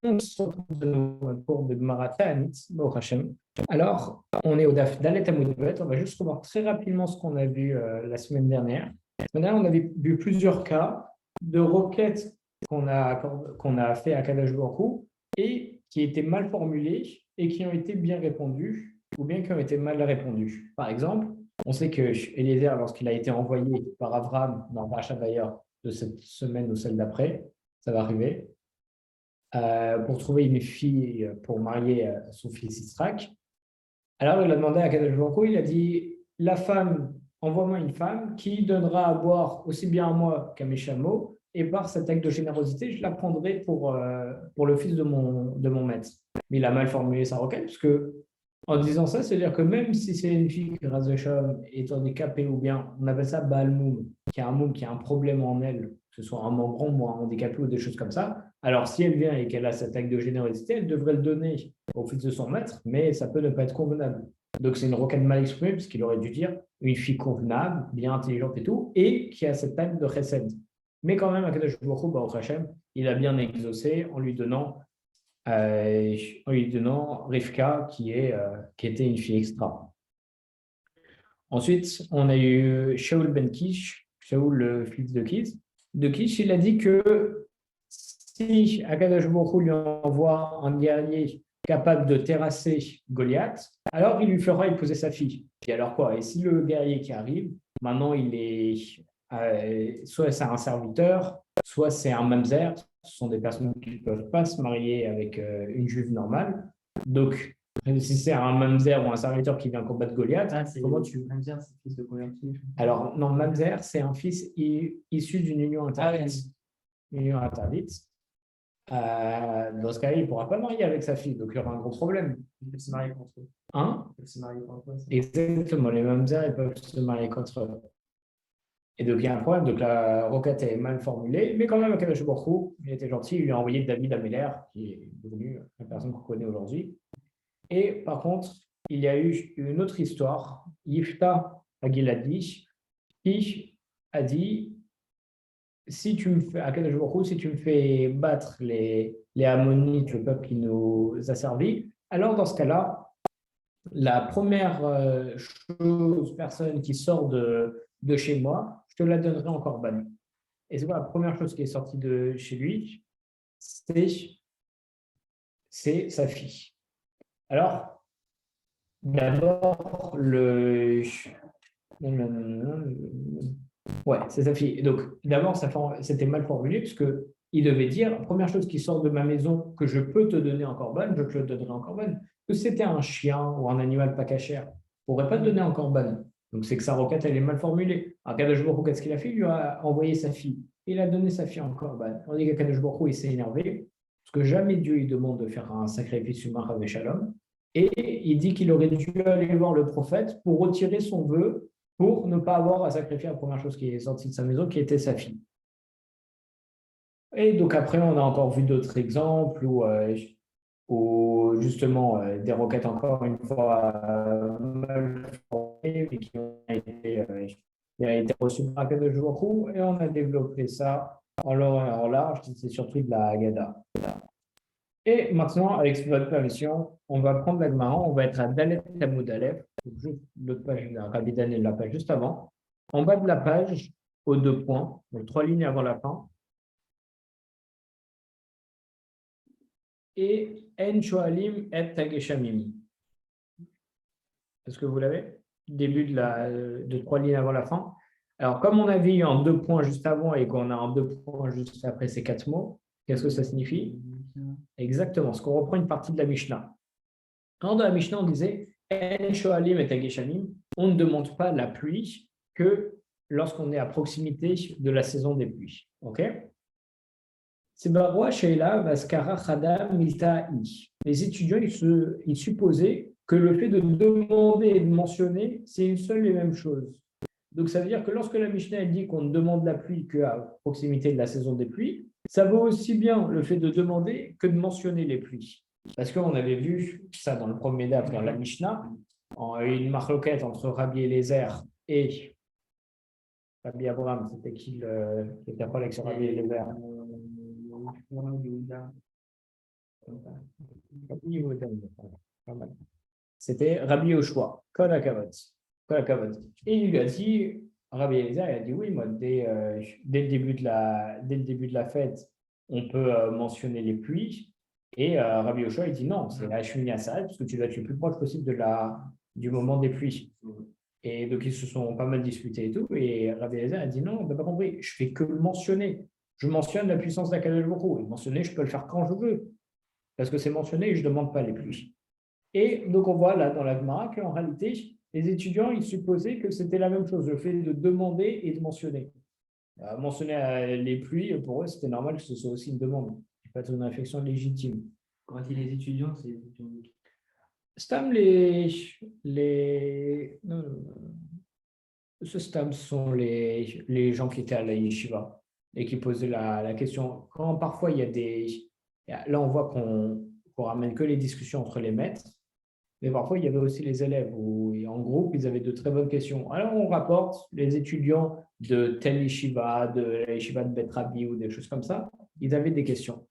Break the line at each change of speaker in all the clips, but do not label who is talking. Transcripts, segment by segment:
On se retrouve de nouveau dans le cours de Gemara Ta'anit, Baruch Hashem. Alors, on est au Daf Dalet Amud Bet. On va juste revoir très rapidement ce qu'on a vu la semaine dernière. La semaine dernière, on avait vu plusieurs cas de requêtes qu'on a fait à Kadosh Baruch Hu et qui étaient mal formulées et qui ont été bien répondues ou bien qui ont été mal répondues. Par exemple, on sait que Eliezer, lorsqu'il a été envoyé par Abraham dans Parashat d'ailleurs de cette semaine ou celle d'après, ça va arriver, pour trouver une fille pour marier son fils Israq. Alors il a demandé à Kadosh Baruch Hu, il a dit, la femme, envoie-moi une femme qui donnera à boire aussi bien à moi qu'à mes chameaux, et par cet acte de générosité, je la prendrai pour le fils de mon maître. Mais il a mal formulé sa requête, parce que en disant ça, c'est-à-dire que même si c'est une fille qui est handicapée, ou bien on appelle ça Baal Moum, qui a un problème en elle, que ce soit un membre ou un handicapé ou des choses comme ça, alors si elle vient et qu'elle a cet acte de générosité, elle devrait le donner au fils de son maître, mais ça peut ne pas être convenable. Donc c'est une requête mal exprimée, puisqu'il aurait dû dire une fille convenable, bien intelligente et tout, et qui a cet acte de chesed. Mais quand même, Akadosh Baruch Hu, Baruch Hashem, il a bien exaucé en lui donnant Rivka, qui était une fille extra. Ensuite, on a eu Shaul ben Kish, Shaul le fils de Kish, il a dit que si Akadosh Baruch Hu lui envoie un guerrier capable de terrasser Goliath, alors il lui fera épouser sa fille. Et alors quoi? Et si le guerrier qui arrive, maintenant il est soit c'est un serviteur, soit c'est un mamzer, ce sont des personnes qui ne peuvent pas se marier avec une juive normale. Donc, si c'est un mamzer ou un serviteur qui vient combattre Goliath,
comment tu mamzer, c'est fils de combien?
Alors, non, mamzer, c'est un fils issu d'une union interdite. Union interdite. Dans ce cas-là, il ne pourra pas marier avec sa fille, donc il y aura un gros problème.
Il peut se marier contre eux.
Hein?
Il peut se marier contre eux.
Exactement, les mamzers, ils peuvent se marier contre eux. Et donc, il y a un problème. Donc, la requête est mal formulée, mais quand même, Akadosh Baruch Hu, il était gentil, il lui a envoyé David Améler, qui est devenu la personne qu'on connaît aujourd'hui. Et par contre, il y a eu une autre histoire, Yifta Agiladi, qui a dit, si tu me fais, Akadosh Baruch Hu, si tu me fais battre les Ammonites, le peuple qui nous a servi, alors dans ce cas-là, la première personne qui sort de chez moi, je te la donnerai en corban. Et c'est quoi la première chose qui est sortie de chez lui? C'est sa fille. Alors, d'abord, ouais, c'est sa fille. Donc, d'abord, c'était mal formulé, puisque il devait dire, première chose qui sort de ma maison que je peux te donner en corban, je te le donnerai en corban. Que c'était un chien ou un animal pas cachère, on ne pourrait pas te donner en corban. Donc, c'est que sa requête, elle est mal formulée. Alors, Kadosh Baruch Hu, qu'est-ce qu'il a fait? Il lui a envoyé sa fille. Il a donné sa fille en corban. On dit que Kadosh Baruch Hu, il s'est énervé, parce que jamais Dieu il demande de faire un sacrifice humain avec Shalom. Et il dit qu'il aurait dû aller voir le prophète pour retirer son vœu pour ne pas avoir à sacrifier la première chose qui est sortie de sa maison, qui était sa fille. Et donc après, on a encore vu d'autres exemples où justement des requêtes encore une fois mal formées, mais qui ont été reçues par Akadosh Baruch Hu, et on a développé ça en long et en large, c'est surtout de la Haggadah. Et maintenant, avec votre permission, on va prendre la Gemara, on va être à Dalet Amud Aleph, l'autre page, la Rabbi Daniel, la page juste avant. En bas de la page, aux 2 points, donc 3 lignes avant la fin. Et En Shoalim et Tageshamim. Est-ce que vous l'avez? Début de 3 lignes avant la fin. Alors, comme on avait eu en 2 points juste avant et qu'on a en 2 points juste après ces 4 mots, qu'est-ce que ça signifie? Exactement, ce qu'on reprend une partie de la Mishnah. Dans la Mishnah, on disait En Shoalim et Tageshamim, on ne demande pas la pluie que lorsqu'on est à proximité de la saison des pluies. Ok? Les étudiants, ils supposaient que le fait de demander et de mentionner, c'est une seule et même chose. Donc, ça veut dire que lorsque la Mishnah dit qu'on ne demande la pluie qu'à proximité de la saison des pluies, ça vaut aussi bien le fait de demander que de mentionner les pluies. Parce qu'on avait vu ça dans le premier daf, dans la Mishnah, une marloquette entre Rabbi Eliezer et Rabbi Abraham. C'était qui était pas avec Rabbi Eliezer? Rabbi Yehuda, pas mal. C'était Rabbi Yoshua, Kol HaKavod. Kol HaKavod. Et il lui a dit, Rabbi Eliezer, il a dit oui, moi, dès le début de la fête, on peut mentionner les pluies. Et Rabbi Yoshua, il dit non, c'est la Shmini Atzeret, parce que tu dois être le plus proche possible du moment des pluies. Et donc, ils se sont pas mal disputés et tout. Et Rabbi Eliezer a dit non, on n'a pas compris, je fais que le mentionner. Je mentionne la puissance d'Akadosh Baruch Hu. Et mentionner, je peux le faire quand je veux, parce que c'est mentionné et je ne demande pas les pluies. Et donc, on voit là dans la Gemara qu'en réalité, les étudiants, ils supposaient que c'était la même chose, le fait de demander et de mentionner. Mentionner les pluies, pour eux, c'était normal que ce soit aussi une demande, pas une réflexion légitime.
Quand on dit les étudiants, c'est les étudiants.
Stam, non, ce Stam sont les gens qui étaient à la yeshiva et qui posaient la question. Quand parfois il y a là, on voit qu'on ramène que les discussions entre les maîtres. Mais parfois, il y avait aussi les élèves où, en groupe, ils avaient de très bonnes questions. Alors, on rapporte les étudiants de tel yeshiva, de la yeshiva de Bet Rabbi ou des choses comme ça, ils avaient des questions.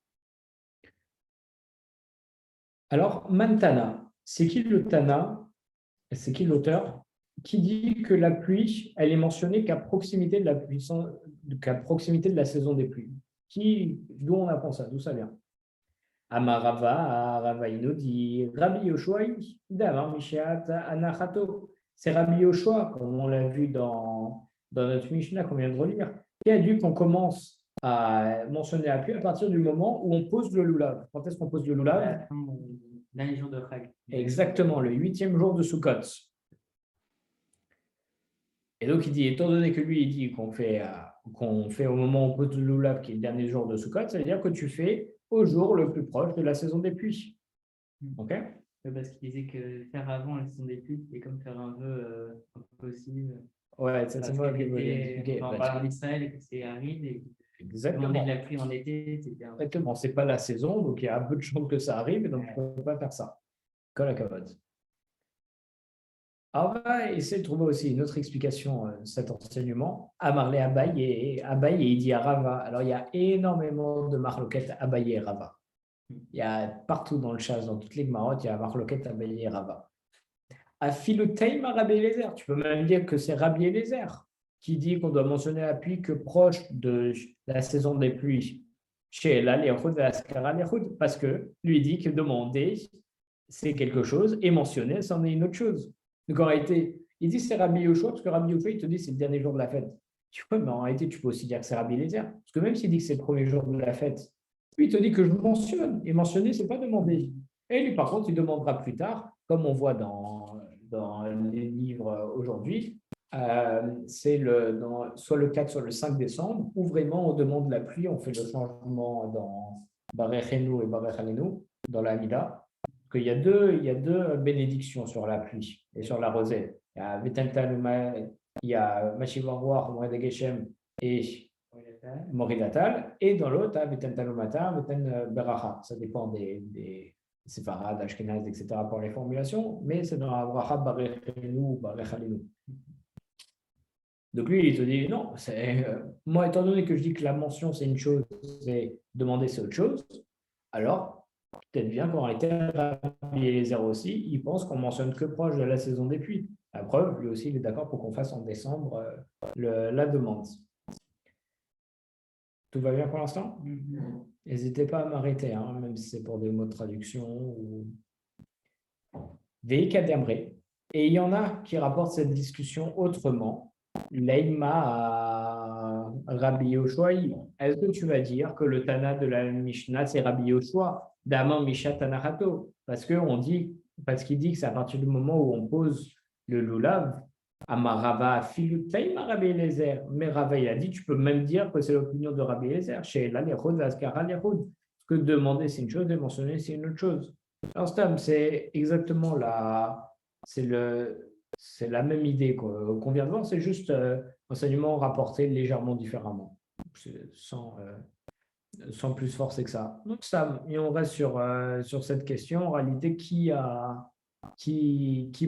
Alors, Mantana, c'est qui le Tana? C'est qui l'auteur? Qui dit que la pluie, elle est mentionnée qu'à proximité de la saison des pluies. D'où on apprend ça? D'où ça vient? Amarava, Ravaino dit Rabbi Yoshua, Davar Mishat, Anachato. C'est Rabbi Yoshua, comme on l'a vu dans notre Mishnah qu'on vient de relire, qui a dit qu'on commence à mentionner la pluie à partir du moment où on pose le lulav. Quand est-ce qu'on pose le lulav?
Dernier jour de Chag.
Exactement, le 8e jour de Sukkot. Et donc, il dit, étant donné que lui, il dit qu'on fait au moment où on pose le lulav, qui est le dernier jour de Sukkot, ça veut dire que tu fais au jour le plus proche de la saison des pluies. OK?
Parce qu'il disait que faire avant la saison des pluies, c'est comme faire un vœu impossible.
Ouais, c'est moi qui voulais expliquer.
On parle en Israël et que c'est aride. Et
exactement.
Demander de la pluie en été, c'est bien.
Exactement, c'est pas la saison, donc il y a un peu de chance que ça arrive, et donc on ne peut pas faire ça. Kol HaKavod. Alors, on va essayer de trouver aussi une autre explication de cet enseignement. Amarle Abaye et il dit à Rava. Alors, il y a énormément de marloquettes Abaye et Rava. Il y a partout dans le Shas, dans toutes les Gemarotes, il y a marloquettes Abaye et Rava. À Philotaïm à Rabbi Eliezer, tu peux même dire que c'est Rabbi Eliezer qui dit qu'on doit mentionner la pluie que proche de la saison des pluies. Chez la Léchud et Askara Léchud, parce que lui dit que demander, c'est quelque chose, et mentionner, c'en est une autre chose. Donc en réalité, il dit c'est Rabbi Yoshua, parce que Rabbi Yoshua, il te dit c'est le dernier jour de la fête. Tu vois, mais en réalité, tu peux aussi dire que c'est Rabbi Eliezer, parce que même s'il dit que c'est le premier jour de la fête, lui, il te dit que je mentionne, et mentionner, c'est pas demander. Et lui, par contre, il demandera plus tard, comme on voit dans les livres aujourd'hui, c'est soit le 4, soit le 5 décembre, où vraiment on demande la pluie, on fait le changement dans Barechenu et Barechalenu, dans la Mida. Il y a deux bénédictions sur la pluie et sur la rosée. Il y a Vetentaluma, il y a Mashivarwar, Moed Geshem et Moridatal, et dans l'autre, il y a Vetentalumata, Veten Beracha. Ça dépend des séfarades, ashkénazes, etc. pour les formulations, mais c'est dans la bracha Barechenu, Barechalenu. Donc lui, il te dit, non, moi, étant donné que je dis que la mention, c'est une chose, c'est demander, c'est autre chose, alors peut-être bien qu'en réalité, Rabbi Eliezer aussi, il pense qu'on mentionne que proche de la saison des pluies. La preuve, lui aussi, il est d'accord pour qu'on fasse en décembre la demande. Tout va bien pour l'instant? N'hésitez pas à m'arrêter, hein, même si c'est pour des mots de traduction. Ou... Et il y en a qui rapportent cette discussion autrement. Leïma à Rabbi Yoshua, est-ce que tu vas dire que le Tana de la Mishnah, c'est Rabbi Yoshua, Dama Misha Tanahato? Parce qu'il dit que c'est à partir du moment où on pose le lulav, Amarava Filutaïma Rabbi Eliezer. Mais Rava, il a dit, tu peux même dire que c'est l'opinion de Rabbi Eliezer, chez la Lechod, Askara Lechod. Que demander, c'est une chose, et mentionner, c'est une autre chose. Alors, Stam, c'est exactement c'est la même idée qu'on vient de voir, c'est juste enseignement rapporté légèrement différemment, sans plus forcer que ça. Donc, Sam, et on reste sur cette question. En réalité, qui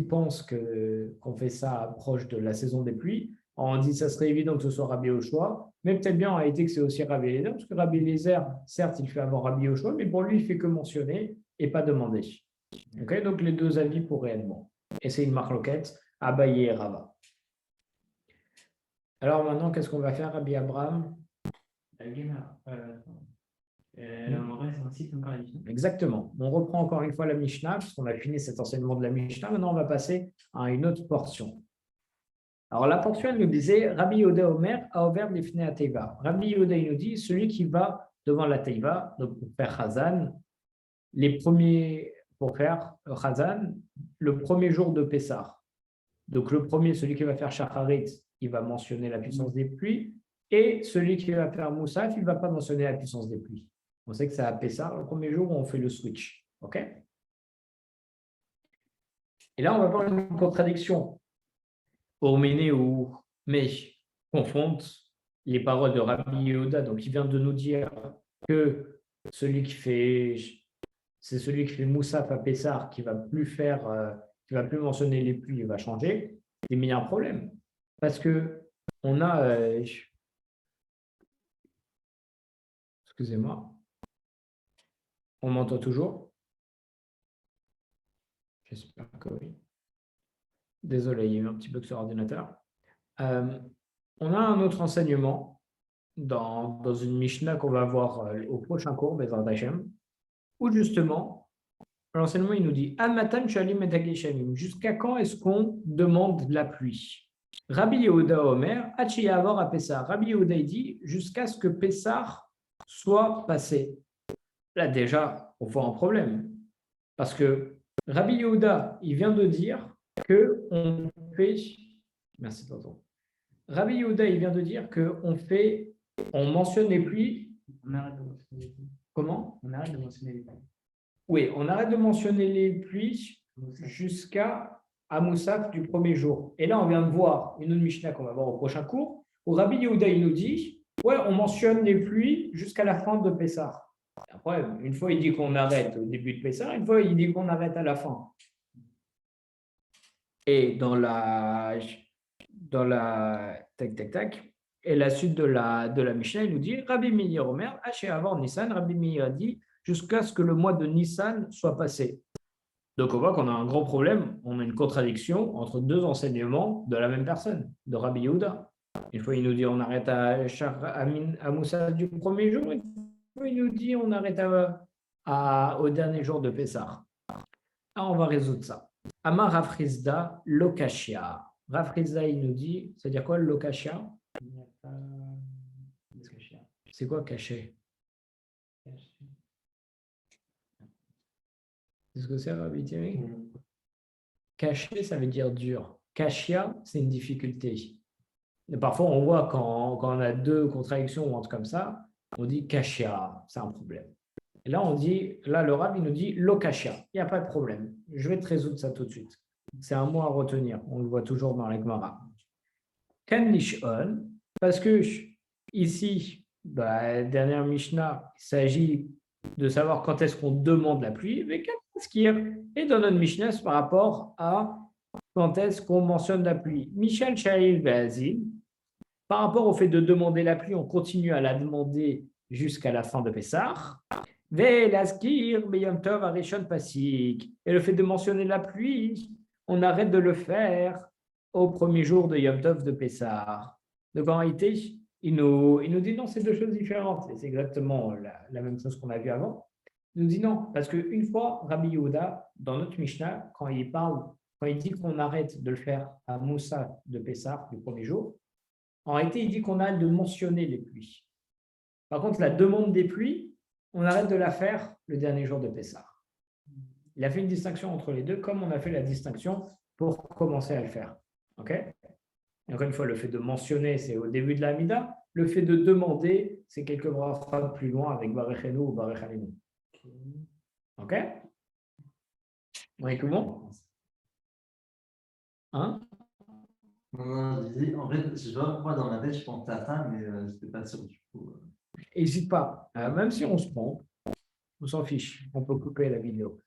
pense qu'on fait ça proche de la saison des pluies? On dit que ça serait évident que ce soit Rabbi Yoshua, mais peut-être bien en réalité que c'est aussi Rabbi Eliezer, parce que Rabbi Eliezer, certes, il fait avant Rabbi Yoshua, mais pour lui, il fait que mentionner et pas demander. Okay, donc les deux avis pour réellement. Et c'est une marloquette, Abaye et Rava. Alors maintenant, qu'est-ce qu'on va faire, Rabbi Abraham?
On reste un site encore la Mishnah.
Exactement. On reprend encore une fois la Mishnah, puisqu'on a fini cet enseignement de la Mishnah. Maintenant, on va passer à une autre portion. Alors, la portion, elle nous disait Rabbi Yehuda Omer a ouvert l'ifnei à Teiva. Rabbi Yehuda, il nous dit celui qui va devant la Teiva, donc pour faire Chazan, les premiers, pour faire Chazan, le premier jour de Pessah. Donc, le premier, celui qui va faire Shacharit, il va mentionner la puissance des pluies. Et celui qui va faire Moussaf, il ne va pas mentionner la puissance des pluies. On sait que c'est à Pessah, le premier jour où on fait le switch. OK? Et là, on va voir une contradiction. Orméné ou Mech confondent les paroles de Rabbi Yehuda, donc il vient de nous dire que celui qui fait, c'est celui qui fait Moussaf à Pessah qui va plus faire, qui va plus mentionner les pluies, il va changer. Mais il y a un problème parce que on a, excusez-moi, on m'entend toujours? J'espère que oui. Désolé, il y a eu un petit bug sur l'ordinateur. On a un autre enseignement dans une Mishnah qu'on va voir au prochain cours, Bezrat Hashem, où justement, l'enseignement il nous dit Amatan shalim et Hageshamim. Jusqu'à quand est-ce qu'on demande la pluie? Rabbi Yehuda Omer, Achiyavor à Pessah. Rabbi Yehuda il dit jusqu'à ce que Pessah soit passé. Là déjà, on voit un problème. Parce que Rabbi Yehuda, il vient de dire qu'on fait. Merci, tonton. Rabbi Yehuda, il vient de dire on mentionne les pluies.
On arrête de mentionner les pluies.
Comment?
On arrête de mentionner les pluies.
Oui, on arrête de mentionner les pluies jusqu'à Moussaf du premier jour. Et là, on vient de voir une autre Mishnah qu'on va voir au prochain cours, où Rabbi Yehuda, il nous dit, ouais, on mentionne les pluies jusqu'à la fin de Pessah. Après, une fois, il dit qu'on arrête au début de Pessah, une fois, il dit qu'on arrête à la fin. Et dans la tac, et la suite de la Mishnah, il nous dit Rabbi Meir Omer, Haché avant Nissan, Rabbi Meir a dit jusqu'à ce que le mois de Nissan soit passé. Donc on voit qu'on a un grand problème, on a une contradiction entre deux enseignements de la même personne, de Rabbi Yehuda. Une fois il nous dit on arrête à Moussa du premier jour, une fois il nous dit on arrête au dernier jour de Pessah. Là on va résoudre ça. Amar Rafrizda, Lokashia. Rafrizda, il nous dit, c'est-à-dire quoi, Lokashia? C'est quoi caché? C'est ce que c'est, Rabbi Thierry? Caché, ça veut dire dur. Kashia, c'est une difficulté. Et parfois, on voit quand on a deux contradictions ou un truc comme ça, on dit Kashia, c'est un problème. Et là, le Rav, il nous dit Lokashia, il n'y a pas de problème. Je vais te résoudre ça tout de suite. C'est un mot à retenir. On le voit toujours dans la Gemara. Kan Nishon, parce que ici, dans la dernière Mishnah, il s'agit de savoir quand est-ce qu'on demande la pluie, mais et dans notre Mishnah, c'est par rapport à quand est-ce qu'on mentionne la pluie. Michel Shail Be'azim, par rapport au fait de demander la pluie, on continue à la demander jusqu'à la fin de Pessah. Et le fait de mentionner la pluie, on arrête de le faire au premier jour de Yom Tov de Pessah. Donc en réalité, il nous dit non, c'est deux choses différentes. Et c'est exactement la même chose qu'on a vu avant. Il nous dit non, parce qu'une fois, Rabbi Yehuda, dans notre Mishnah, quand il dit qu'on arrête de le faire à Moussa de Pessah du premier jour, en réalité, il dit qu'on arrête de mentionner les pluies. Par contre, la demande des pluies, on arrête de la faire le dernier jour de Pessah. Il a fait une distinction entre les deux, comme on a fait la distinction pour commencer à le faire. OK? Et encore une fois, le fait de mentionner, c'est au début de la Mida. Le fait de demander, c'est quelques phrases plus loin avec Barechenu ou Barechalinu. OK? Oui, tout le monde? Hein?
Non, je dis, en fait, je vois, moi dans ma tête, je pensais à ça, mais je n'étais pas sûr du coup.
N'hésite pas, même si on se trompe, on s'en fiche, on peut couper la vidéo.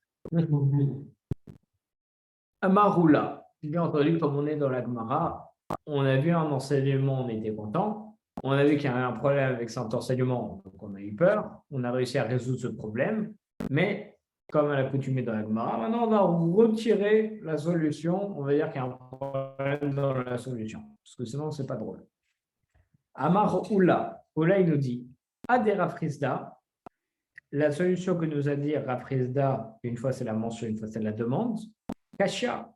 Amaroula, bien entendu, comme on est dans la Gemara, on a vu un enseignement, on était content. On a vu qu'il y avait un problème avec cet enseignement, donc on a eu peur. On a réussi à résoudre ce problème, mais comme à l'accoutumée dans la Gemara, maintenant on va retirer la solution. On va dire qu'il y a un problème dans la solution, parce que sinon c'est pas drôle. Amar Oula, Oula il nous dit Adera Frisda. La solution que nous a dit Rafrizda, une fois c'est la mention, une fois c'est la demande. Kasha,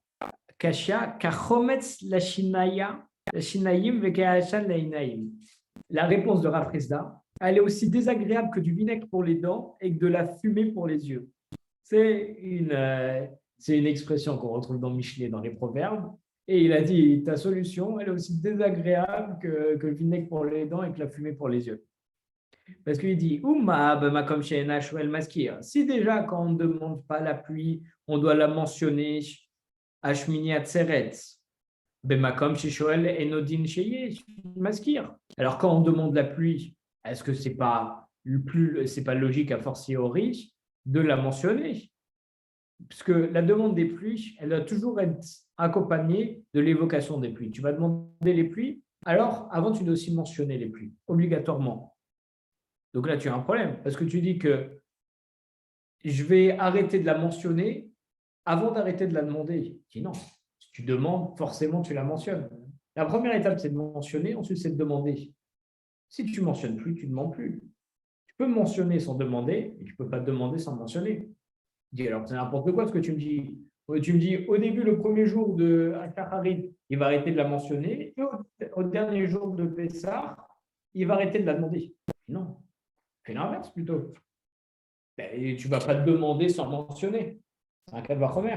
Kachometz la Shinaya, la Shinayim vekahachan la Inaim. La réponse de Rafrizda, elle est aussi désagréable que du vinaigre pour les dents et que de la fumée pour les yeux. C'est une expression qu'on retrouve dans Michelet, dans les proverbes. Et il a dit, ta solution, elle est aussi désagréable que le vinaigre pour les dents et que la fumée pour les yeux. Parce qu'il dit, si déjà quand on ne demande pas la pluie, on doit la mentionner, Ashmini Atzeret, Bemakom Shishoel Enodin Sheye, Maskir. Alors quand on demande la pluie, est-ce que c'est pas logique a fortiori de la mentionner? Parce que la demande des pluies, elle doit toujours être accompagnée de l'évocation des pluies. Tu vas demander les pluies, alors avant tu dois aussi mentionner les pluies, obligatoirement. Donc là, tu as un problème, parce que tu dis que je vais arrêter de la mentionner avant d'arrêter de la demander. Je dis non, si tu demandes, forcément, tu la mentionnes. La première étape, c'est de mentionner, ensuite, c'est de demander. Si tu ne mentionnes plus, tu ne demandes plus. Tu peux mentionner sans demander, mais tu ne peux pas demander sans mentionner. Je dis alors, c'est n'importe quoi ce que tu me dis. Tu me dis, au début, le premier jour de Akaharit, il va arrêter de la mentionner, et au dernier jour de Pessah, il va arrêter de la demander. Non. Fais l'inverse plutôt. Ben, tu ne vas pas te demander sans mentionner. C'est un cas de Vachomer.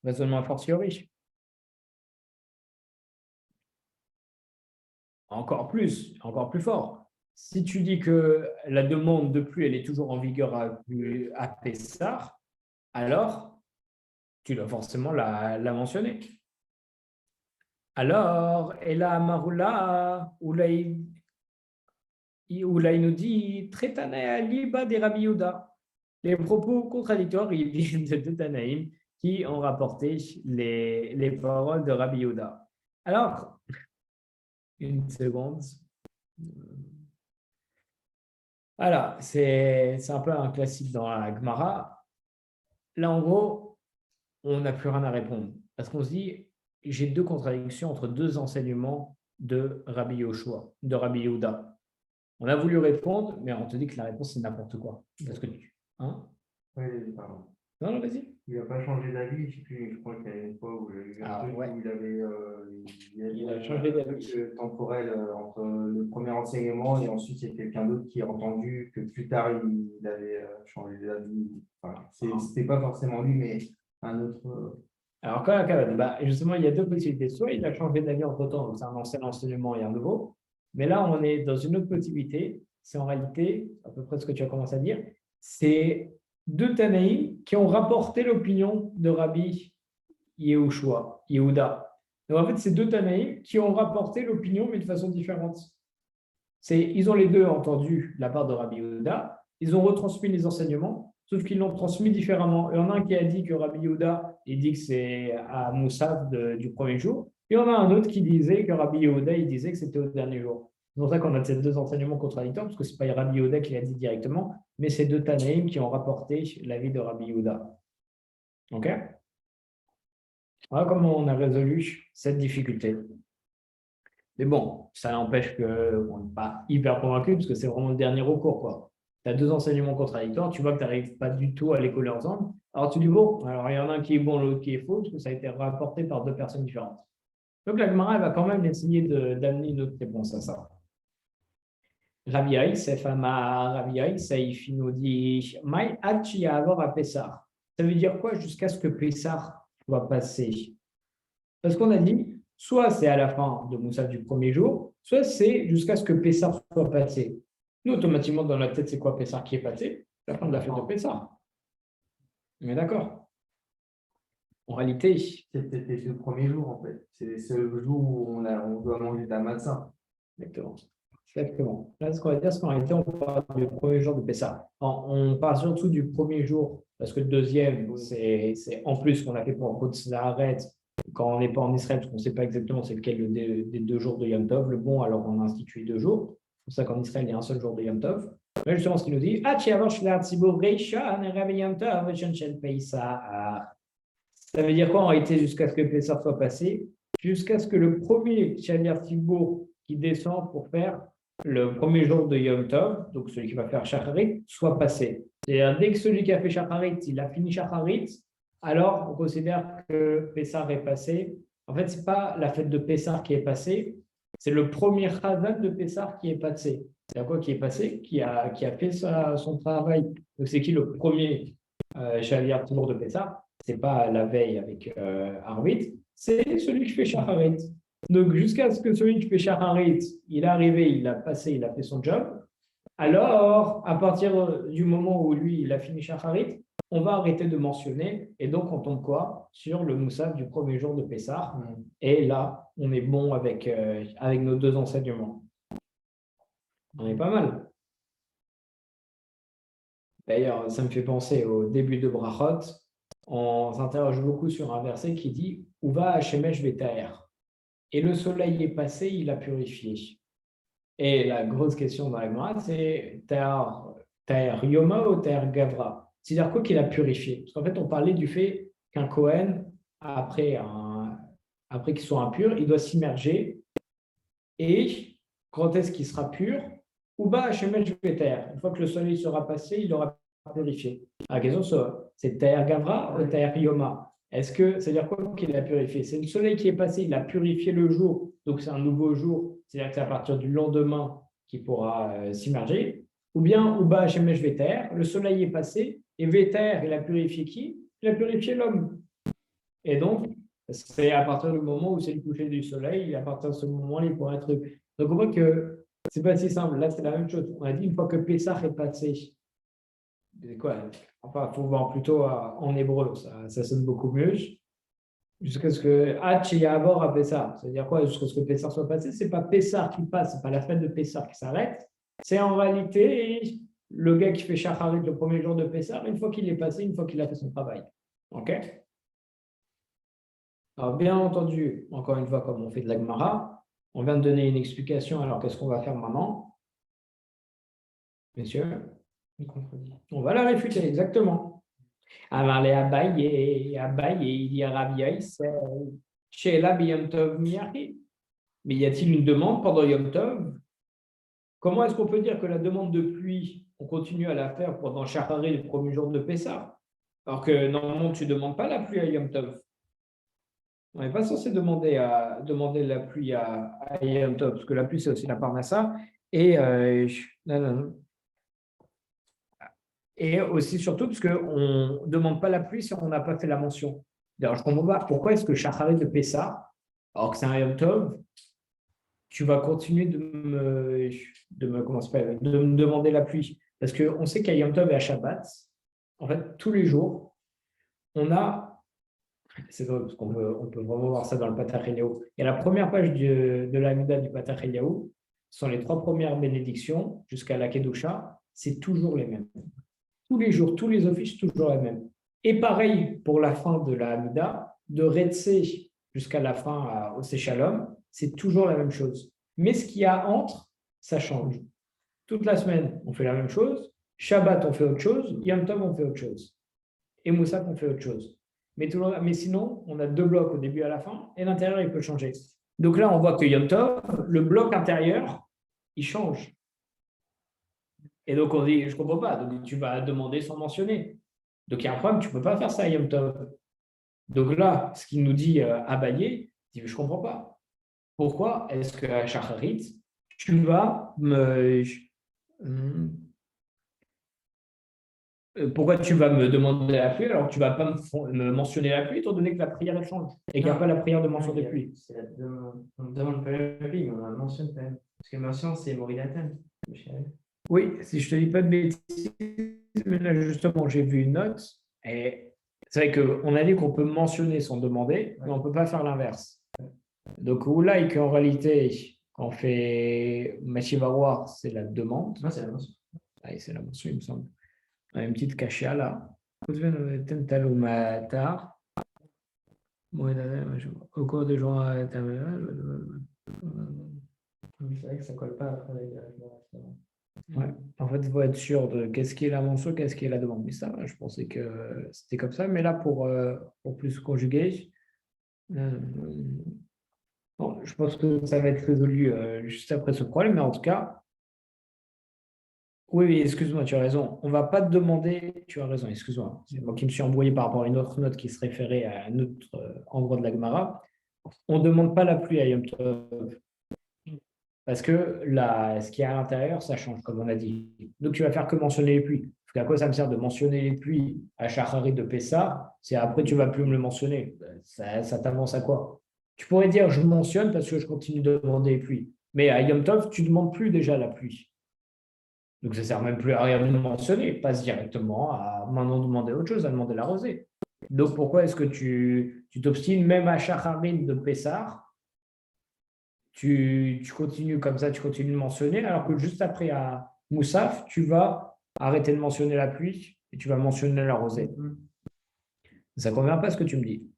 Raisonnement a fortiori. Encore plus fort. Si tu dis que la demande de pluie, elle est toujours en vigueur à Pessah, alors tu dois forcément la mentionner. Alors, et là, Maroula, Oula il nous dit Tretana liba de Rabbi Yehuda. Les propos contradictoires, ils viennent de deux Tanaïm qui ont rapporté les paroles de Rabbi Yehuda. Alors, une seconde. Voilà, c'est un peu un classique dans la Gemara. Là, en gros, on n'a plus rien à répondre. Parce qu'on se dit, j'ai deux contradictions entre deux enseignements de Rabbi Yoshua, de Rabbi Yehuda. On a voulu répondre, mais on te dit que la réponse, c'est n'importe quoi. Parce que hein?
Oui, pardon.
Non, vas-y.
Il n'a pas changé d'avis, je crois qu'il y a une fois où j'ai vu un truc où il a
changé d'avis.
Temporel entre le premier enseignement et ensuite il y a quelqu'un d'autre qui a entendu que plus tard il avait changé d'avis. Enfin, c'était pas forcément lui, mais un autre.
Alors, quand justement, il y a deux possibilités. Soit il a changé d'avis entre-temps, donc c'est un ancien enseignement et un nouveau. Mais là, on est dans une autre possibilité. C'est en réalité, à peu près ce que tu as commencé à dire, c'est deux Tanaïm qui ont rapporté l'opinion de Rabbi Yehuda. Donc en fait, c'est deux Tanaïm qui ont rapporté l'opinion, mais de façon différente. Ils ont les deux entendu la part de Rabbi Yehuda, ils ont retransmis les enseignements, sauf qu'ils l'ont transmis différemment. Il y en a un qui a dit que Rabbi Yehuda, il dit que c'est à Moussaf du premier jour, et il y en a un autre qui disait que Rabbi Yehuda, il disait que c'était au dernier jour. C'est pour ça qu'on a ces deux enseignements contradictoires, parce que ce n'est pas Rabbi Yehuda qui l'a dit directement, mais c'est deux Tanaïm qui ont rapporté l'avis de Rabbi Yehuda. OK? Voilà comment on a résolu cette difficulté. Mais bon, ça n'empêche qu'on n'est pas hyper convaincu, parce que c'est vraiment le dernier recours, quoi. Tu as deux enseignements contradictoires, tu vois que tu n'arrives pas du tout à les coller ensemble. Alors tu dis, bon, alors il y en a un qui est bon, l'autre qui est faux, parce que ça a été rapporté par deux personnes différentes. Donc la Gemara, elle va quand même essayer d'amener une autre réponse à ça. Rabbi Yosef Amar, Rabbi Yosef, il nous dit, Mai Hachi avoir à Pessah. Ça veut dire quoi jusqu'à ce que Pessah soit passé? Parce qu'on a dit, soit c'est à la fin de Moussaf du premier jour, soit c'est jusqu'à ce que Pessah soit passé. Nous, automatiquement, dans la tête, c'est quoi Pessah qui est passé? La fin de la fête de Pessah. Mais d'accord. En réalité,
c'était le premier jour, en fait. C'est le jour où on doit manger de la matzah.
Exactement. Exactement. Là, ce qu'on va dire, c'est qu'en réalité, on parle du premier jour de Pessah. On parle surtout du premier jour, parce que le deuxième, c'est en plus qu'on a fait pour Chutz La'aretz, quand on n'est pas en Israël, parce qu'on ne sait pas exactement c'est lequel des 2 jours de Yom Tov, le bon, alors on a institué 2 jours. C'est pour ça qu'en Israël, il y a un seul jour de Yom Tov. Mais justement, ce qu'il nous dit, ça veut dire quoi en réalité jusqu'à ce que Pessah soit passé? Jusqu'à ce que le premier Shaliach Tibour qui descend pour faire le premier jour de Yom Tov, donc celui qui va faire Shacharit, soit passé. C'est-à-dire, dès que celui qui a fait Shacharit, il a fini Shacharit, alors on considère que Pessah est passé. En fait, ce n'est pas la fête de Pessah qui est passée, c'est le premier Chazan de Pessah qui est passé. C'est à quoi qui est passé, qui a fait son travail. Donc, c'est qui le premier Shaliach Tibour de Pessah? Ce n'est pas la veille avec Arvit, c'est celui qui fait Shacharit. Donc, jusqu'à ce que celui qui fait Shacharit, il est arrivé, il a passé, il a fait son job. Alors, à partir du moment où lui, il a fini Shacharit, on va arrêter de mentionner. Et donc, on tombe quoi? Sur le Moussaf du premier jour de Pessah. Et là, on est bon avec nos 2 enseignements. On est pas mal. D'ailleurs, ça me fait penser au début de Brachot. On s'interroge beaucoup sur un verset qui dit « Uva Hashemesh Vetaer ». Et le soleil est passé, il a purifié. Et la grosse question dans la Gemara, c'est Taer Yoma ou Taer Gavra? C'est-à-dire quoi qu'il a purifié? Parce qu'en fait, on parlait du fait qu'un Kohen, après qu'il soit impur, il doit s'immerger. Et quand est-ce qu'il sera pur? Uba Hashemesh Vetaer. Une fois que le soleil sera passé, il aura purifié. La question, c'est Taer Gavra ou Taer Yoma? Est-ce que, c'est-à-dire quoi qu'il a purifié? C'est le soleil qui est passé, il a purifié le jour, donc c'est un nouveau jour, c'est-à-dire que c'est à partir du lendemain qu'il pourra s'immerger. Ou bien, Uba Hashemesh Vetaer, le soleil est passé, et Vetaer, il a purifié qui? Il a purifié l'homme. Et donc, c'est à partir du moment où c'est le coucher du soleil, et à partir de ce moment-là, il pourra être. Donc on voit que c'est pas si simple. Là, c'est la même chose. On a dit une fois que Pessah est passé, c'est quoi? Enfin, il faut voir plutôt en hébreu, ça sonne beaucoup mieux. Jusqu'à ce que Ya'avor à Pessah, c'est-à-dire quoi? Jusqu'à ce que Pessah soit passé, c'est pas Pessah qui passe, c'est pas la fête de Pessah qui s'arrête, c'est en réalité le gars qui fait Shacharit le premier jour de Pessah, une fois qu'il est passé, une fois qu'il a fait son travail. Ok? Alors, bien entendu, encore une fois, comme on fait de la Gemara, on vient de donner une explication, alors qu'est-ce qu'on va faire maintenant? Messieurs? On va la réfuter, exactement. Amarle Abaye, il y a Rabbi Yisrael, Sheela Yom Tov Miyachi. Mais y a-t-il une demande pendant Yom Tov? Comment est-ce qu'on peut dire que la demande de pluie, on continue à la faire pendant Shacharit, le premier jour de Pessah, alors que normalement, tu ne demandes pas la pluie à Yom Tov? On n'est pas censé demander la pluie à Yom Tov, parce que la pluie, c'est aussi la Parnassa. Et, et aussi, surtout, parce qu'on ne demande pas la pluie si on n'a pas fait la mention. D'ailleurs, je ne comprends pas pourquoi est-ce que Shacharit de Pessah, alors que c'est un Yom Tov, tu vas continuer de me demander la pluie. Parce qu'on sait qu'à Yom Tov et à Shabbat, en fait, tous les jours, on a. C'est drôle, parce on peut vraiment voir ça dans le Patach Eliyahu. Et la première page de l'Amida du Patach Eliyahu, sont les 3 premières bénédictions jusqu'à la Kedusha, c'est toujours les mêmes. Tous les jours, tous les offices, toujours les mêmes. Et pareil pour la fin de la Hamida, de Retsé jusqu'à la fin au Shalom, c'est toujours la même chose. Mais ce qu'il y a entre, ça change. Toute la semaine, on fait la même chose. Shabbat, on fait autre chose. Yom Tov, on fait autre chose. Et Moussaf, on fait autre chose. Mais sinon, on a 2 blocs au début et à la fin, et l'intérieur, il peut changer. Donc là, on voit que Yom Tov, le bloc intérieur, il change. Et donc, on dit, je ne comprends pas. Donc, tu vas demander sans mentionner. Donc, il y a un problème, tu ne peux pas faire ça à Yom Tov. Donc là, ce qu'il nous dit Abaye, je ne comprends pas. Pourquoi est-ce qu'à Shacharit, tu vas pourquoi tu vas me demander la pluie alors que tu ne vas pas me mentionner la pluie, étant donné que la prière elle change et qu'il n'y a pas la prière de mention des pluies?
On ne demande pas la pluie, mais on la mentionne quand même. Parce que mention, c'est Moridaten.
Oui, si je ne te dis pas de bêtises, mais là justement, j'ai vu une note. Et c'est vrai qu'on a dit qu'on peut mentionner sans demander, mais on ne peut pas faire l'inverse. Donc, Oulaï, qu'en réalité, quand on fait Machivaroir, c'est la demande.
Non, c'est la mention.
Ah, c'est la mention, il me semble. On a une petite cachia là. Au cours des jours, c'est vrai que ça ne colle pas après avec ouais. En fait, il faut être sûr de qu'est-ce qui est la mention, qu'est-ce qui est la demande. Mais ça, je pensais que c'était comme ça. Mais là, pour plus conjuguer, bon, je pense que ça va être résolu juste après ce problème. Mais en tout cas, oui, excuse-moi, tu as raison. On ne va pas te demander, tu as raison, excuse-moi. C'est moi qui me suis embrouillé par rapport à une autre note qui se référait à un autre endroit de la Gemara. On ne demande pas la pluie à Yom Tov. Parce que ce qui est à l'intérieur, ça change, comme on a dit. Donc, tu vas faire que mentionner les pluies. Parce qu'à quoi ça me sert de mentionner les pluies à Shacharit de Pessah, c'est après tu ne vas plus me le mentionner. Ça t'avance à quoi? Tu pourrais dire je mentionne parce que je continue de demander les pluies. Mais à Yom Tov, tu ne demandes plus déjà la pluie. Donc, ça ne sert même plus à rien de le mentionner. Passe directement à maintenant demander autre chose, à demander la rosée. Donc, pourquoi est-ce que tu t'obstines même à Shacharit de Pessah? Tu continues comme ça, tu continues de mentionner, alors que juste après à Moussaf, tu vas arrêter de mentionner la pluie et tu vas mentionner la rosée. Ça ne convient pas ce que tu me dis.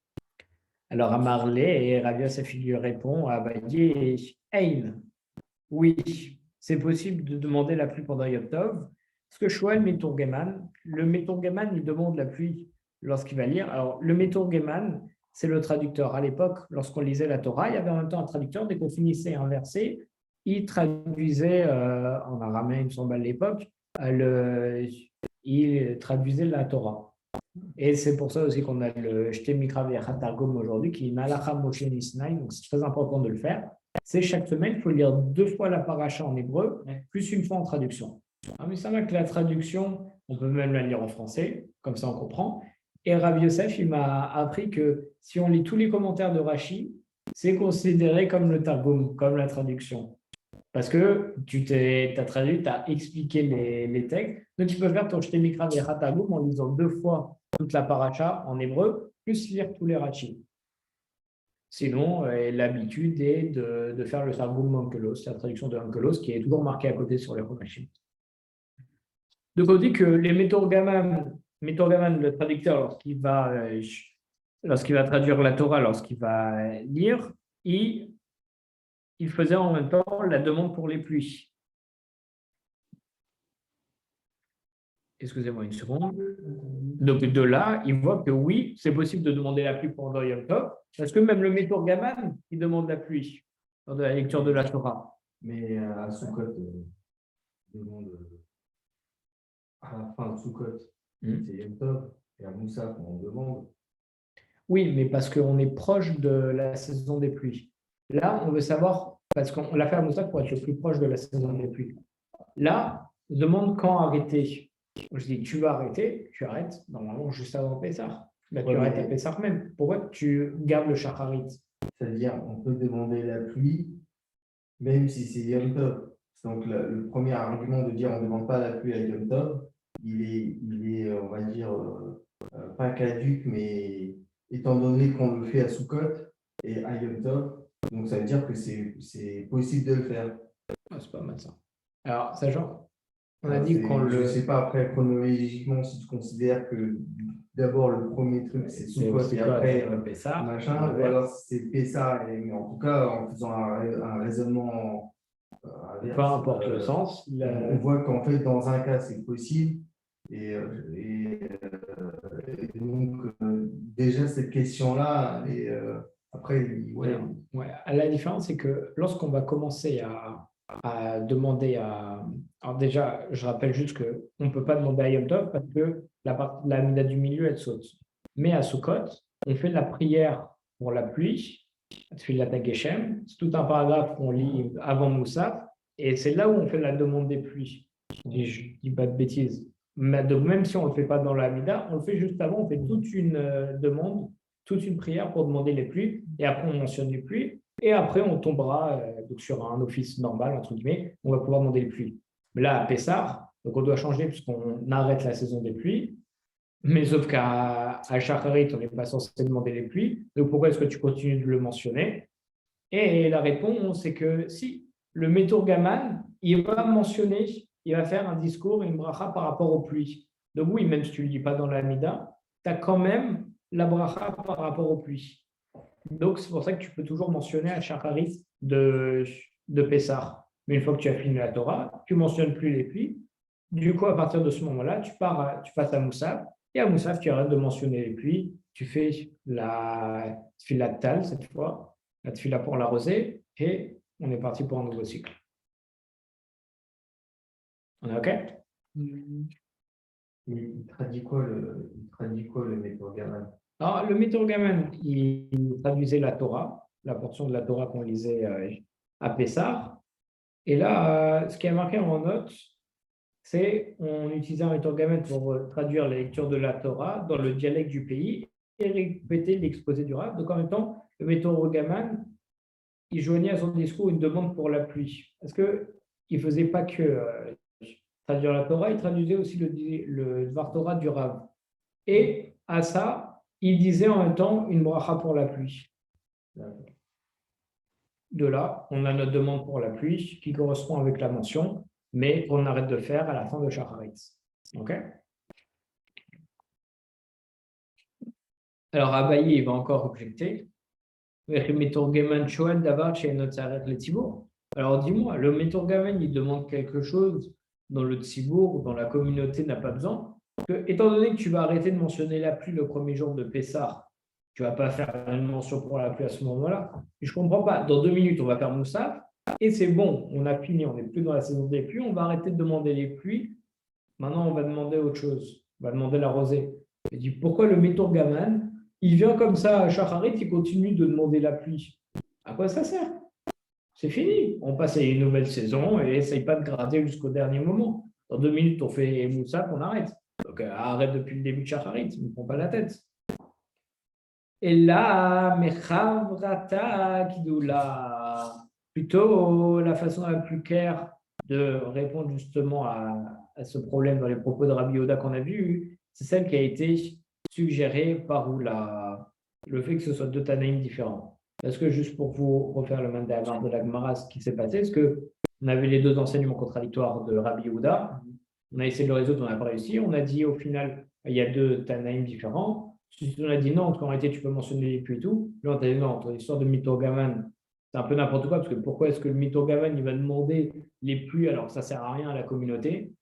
Alors à Marley, et Rav Yosef lui répond à Abadi et Ein. Oui, c'est possible de demander la pluie pendant Yom Tov. Parce que Shoel Meturgeman, le Meturgeman, il demande la pluie lorsqu'il va lire. Alors, le Meturgeman, c'est le traducteur. À l'époque, lorsqu'on lisait la Torah, il y avait en même temps un traducteur. Dès qu'on finissait un verset, il traduisait, en araméen, il me semble à l'époque, il traduisait la Torah. Et c'est pour ça aussi qu'on a le Shte Mikra V'Yachat Targum aujourd'hui, qui est une Halacha Moshe Nisnai, donc c'est très important de le faire. C'est chaque semaine, il faut lire 2 fois la paracha en hébreu, plus une fois en traduction. Mais ça va que la traduction, on peut même la lire en français, comme ça on comprend. Et Rav Yosef, il m'a appris que si on lit tous les commentaires de Rashi, c'est considéré comme le Targum, comme la traduction. Parce que tu as traduit, tu as expliqué les textes. Donc, tu peux faire ton Shte Mikra V'Yachat Targum en lisant 2 fois toute la paracha en hébreu, plus lire tous les rachis. Sinon, l'habitude est de faire le Targum Onkelos, la traduction de Onkelos, qui est toujours marqué à côté sur les rachis. Donc, on dit que les Meturgaman, le traducteur, lorsqu'il va traduire la Torah, lorsqu'il va lire, il faisait en même temps la demande pour les pluies. Excusez-moi une seconde. Donc, de là, il voit que oui, c'est possible de demander la pluie pendant Yom Tov, parce que même le Meturgaman, il demande la pluie dans la lecture de la Torah.
Mais à Sukkot, demande à la fin de Sukkot, c'est Yom Tov, et à Moussaf, on demande.
Oui, mais parce qu'on est proche de la saison des pluies. Là, on veut savoir, parce qu'on l'a fait à Moussaf pour être le plus proche de la saison des pluies. Là, on demande quand arrêter. Je dis, tu vas arrêter, tu arrêtes normalement juste avant Pessah. Là, tu arrêtes à Pessah même. Pourquoi tu gardes le Shacharit?
C'est-à-dire, on peut demander la pluie, même si c'est Yom Tov. Donc, le premier argument de dire on ne demande pas la pluie à Yom Tov, il est on va dire, pas caduc, mais étant donné qu'on le fait à Sukkot et à Yom Tov, donc ça veut dire que c'est possible de le faire.
Ah, c'est pas mal ça. Alors, sachant, on a dit qu'on
je ne sais pas après chronologiquement si tu considères que d'abord le premier truc c'est Sukkot et après
Pessah,
machin, ou alors c'est Pessah, mais en tout cas en faisant un raisonnement
peu importe le sens.
On voit qu'en fait dans un cas c'est possible et donc déjà cette question-là et après
ouais. La différence c'est que lorsqu'on va commencer à demander alors déjà, je rappelle juste qu'on ne peut pas demander à Yom Tov parce que la mida du milieu, elle saute. Mais à Sukkot, on fait la prière pour la pluie, Tfilat HaGeshem. C'est tout un paragraphe qu'on lit avant Moussaf, et c'est là où on fait la demande des pluies. Et je ne dis pas de bêtises. Mais donc, même si on ne le fait pas dans la mida, on le fait juste avant, on fait toute une demande, toute une prière pour demander les pluies, et après on mentionne les pluies. Et après, on tombera donc sur un office normal, entre guillemets, on va pouvoir demander les pluies. Mais là, à Pessah, donc on doit changer puisqu'on arrête la saison des pluies. Mais sauf qu'à Shacharit, on n'est pas censé demander les pluies. Donc pourquoi est-ce que tu continues de le mentionner? Et la réponse, c'est que si, le Meturgaman, il va mentionner, il va faire un discours, une bracha par rapport aux pluies. Donc oui, même si tu ne le dis pas dans la Mida, tu as quand même la bracha par rapport aux pluies. Donc, c'est pour ça que tu peux toujours mentionner à Shacharit de Pessah. Mais une fois que tu as fini la Torah, tu ne mentionnes plus les pluies. Du coup, à partir de ce moment-là, tu passes à Moussaf. Et à Moussaf, tu arrêtes de mentionner les pluies. Tu fais la tefila de Tal cette fois, la tefila pour la rosée. Et on est parti pour un nouveau cycle. On est OK?
Il traduit quoi le Metor Gaman?
Alors, le Métorgaman, il traduisait la Torah, la portion de la Torah qu'on lisait à Pessah. Et là, ce qui est marqué en note, c'est on utilisait un Métorgaman pour traduire la lecture de la Torah dans le dialecte du pays et répéter l'exposé du Rav. Donc, en même temps, le Métorgaman, il joignait à son discours une demande pour la pluie. Parce qu'il ne faisait pas que traduire la Torah, il traduisait aussi le Dvar Torah du Rav. Et à ça, il disait en même temps une bracha pour la pluie. De là, on a notre demande pour la pluie qui correspond avec la mention, mais on arrête de faire à la fin de Shacharit. OK? Alors, Abaye, il va encore objecter. Alors, dis-moi, le Metorgamen, il demande quelque chose dont le Tzibour, dont la communauté n'a pas besoin. Étant donné que tu vas arrêter de mentionner la pluie le premier jour de Pessah, tu ne vas pas faire une mention pour la pluie à ce moment-là. Je ne comprends pas. Dans 2 minutes, on va faire Moussaf et c'est bon, on a fini, on n'est plus dans la saison des pluies, on va arrêter de demander les pluies. Maintenant, on va demander autre chose. On va demander la rosée. Je dis, pourquoi le Metorgaman, il vient comme ça à Shacharit, il continue de demander la pluie? À quoi ça sert? C'est fini. On passe à une nouvelle saison et essaye pas de gratter jusqu'au dernier moment. Dans 2 minutes, on fait Moussaf, on arrête. Donc, arrête depuis le début de Shacharit, ne me prends pas la tête. Et là, Mechavrata Kidoula, plutôt la façon la plus claire de répondre justement à ce problème dans les propos de Rabbi Yehuda qu'on a vu, c'est celle qui a été suggérée par Oula, le fait que ce soit 2 Tanaïm différents. Parce que juste pour vous refaire le mandamar de la Gemara, ce qui s'est passé, c'est qu'on avait les 2 enseignements contradictoires de Rabbi Yehuda, on a essayé de le résoudre, on n'a pas réussi, on a dit au final, il y a 2 Tanaïm différents. Si on a dit non, en réalité, tu peux mentionner les pluies et tout. Là, on t'a dit non, ton histoire de Mythogaman, c'est un peu n'importe quoi, parce que pourquoi est-ce que le Mythogaman, il va demander les pluies alors que ça ne sert à rien à la communauté?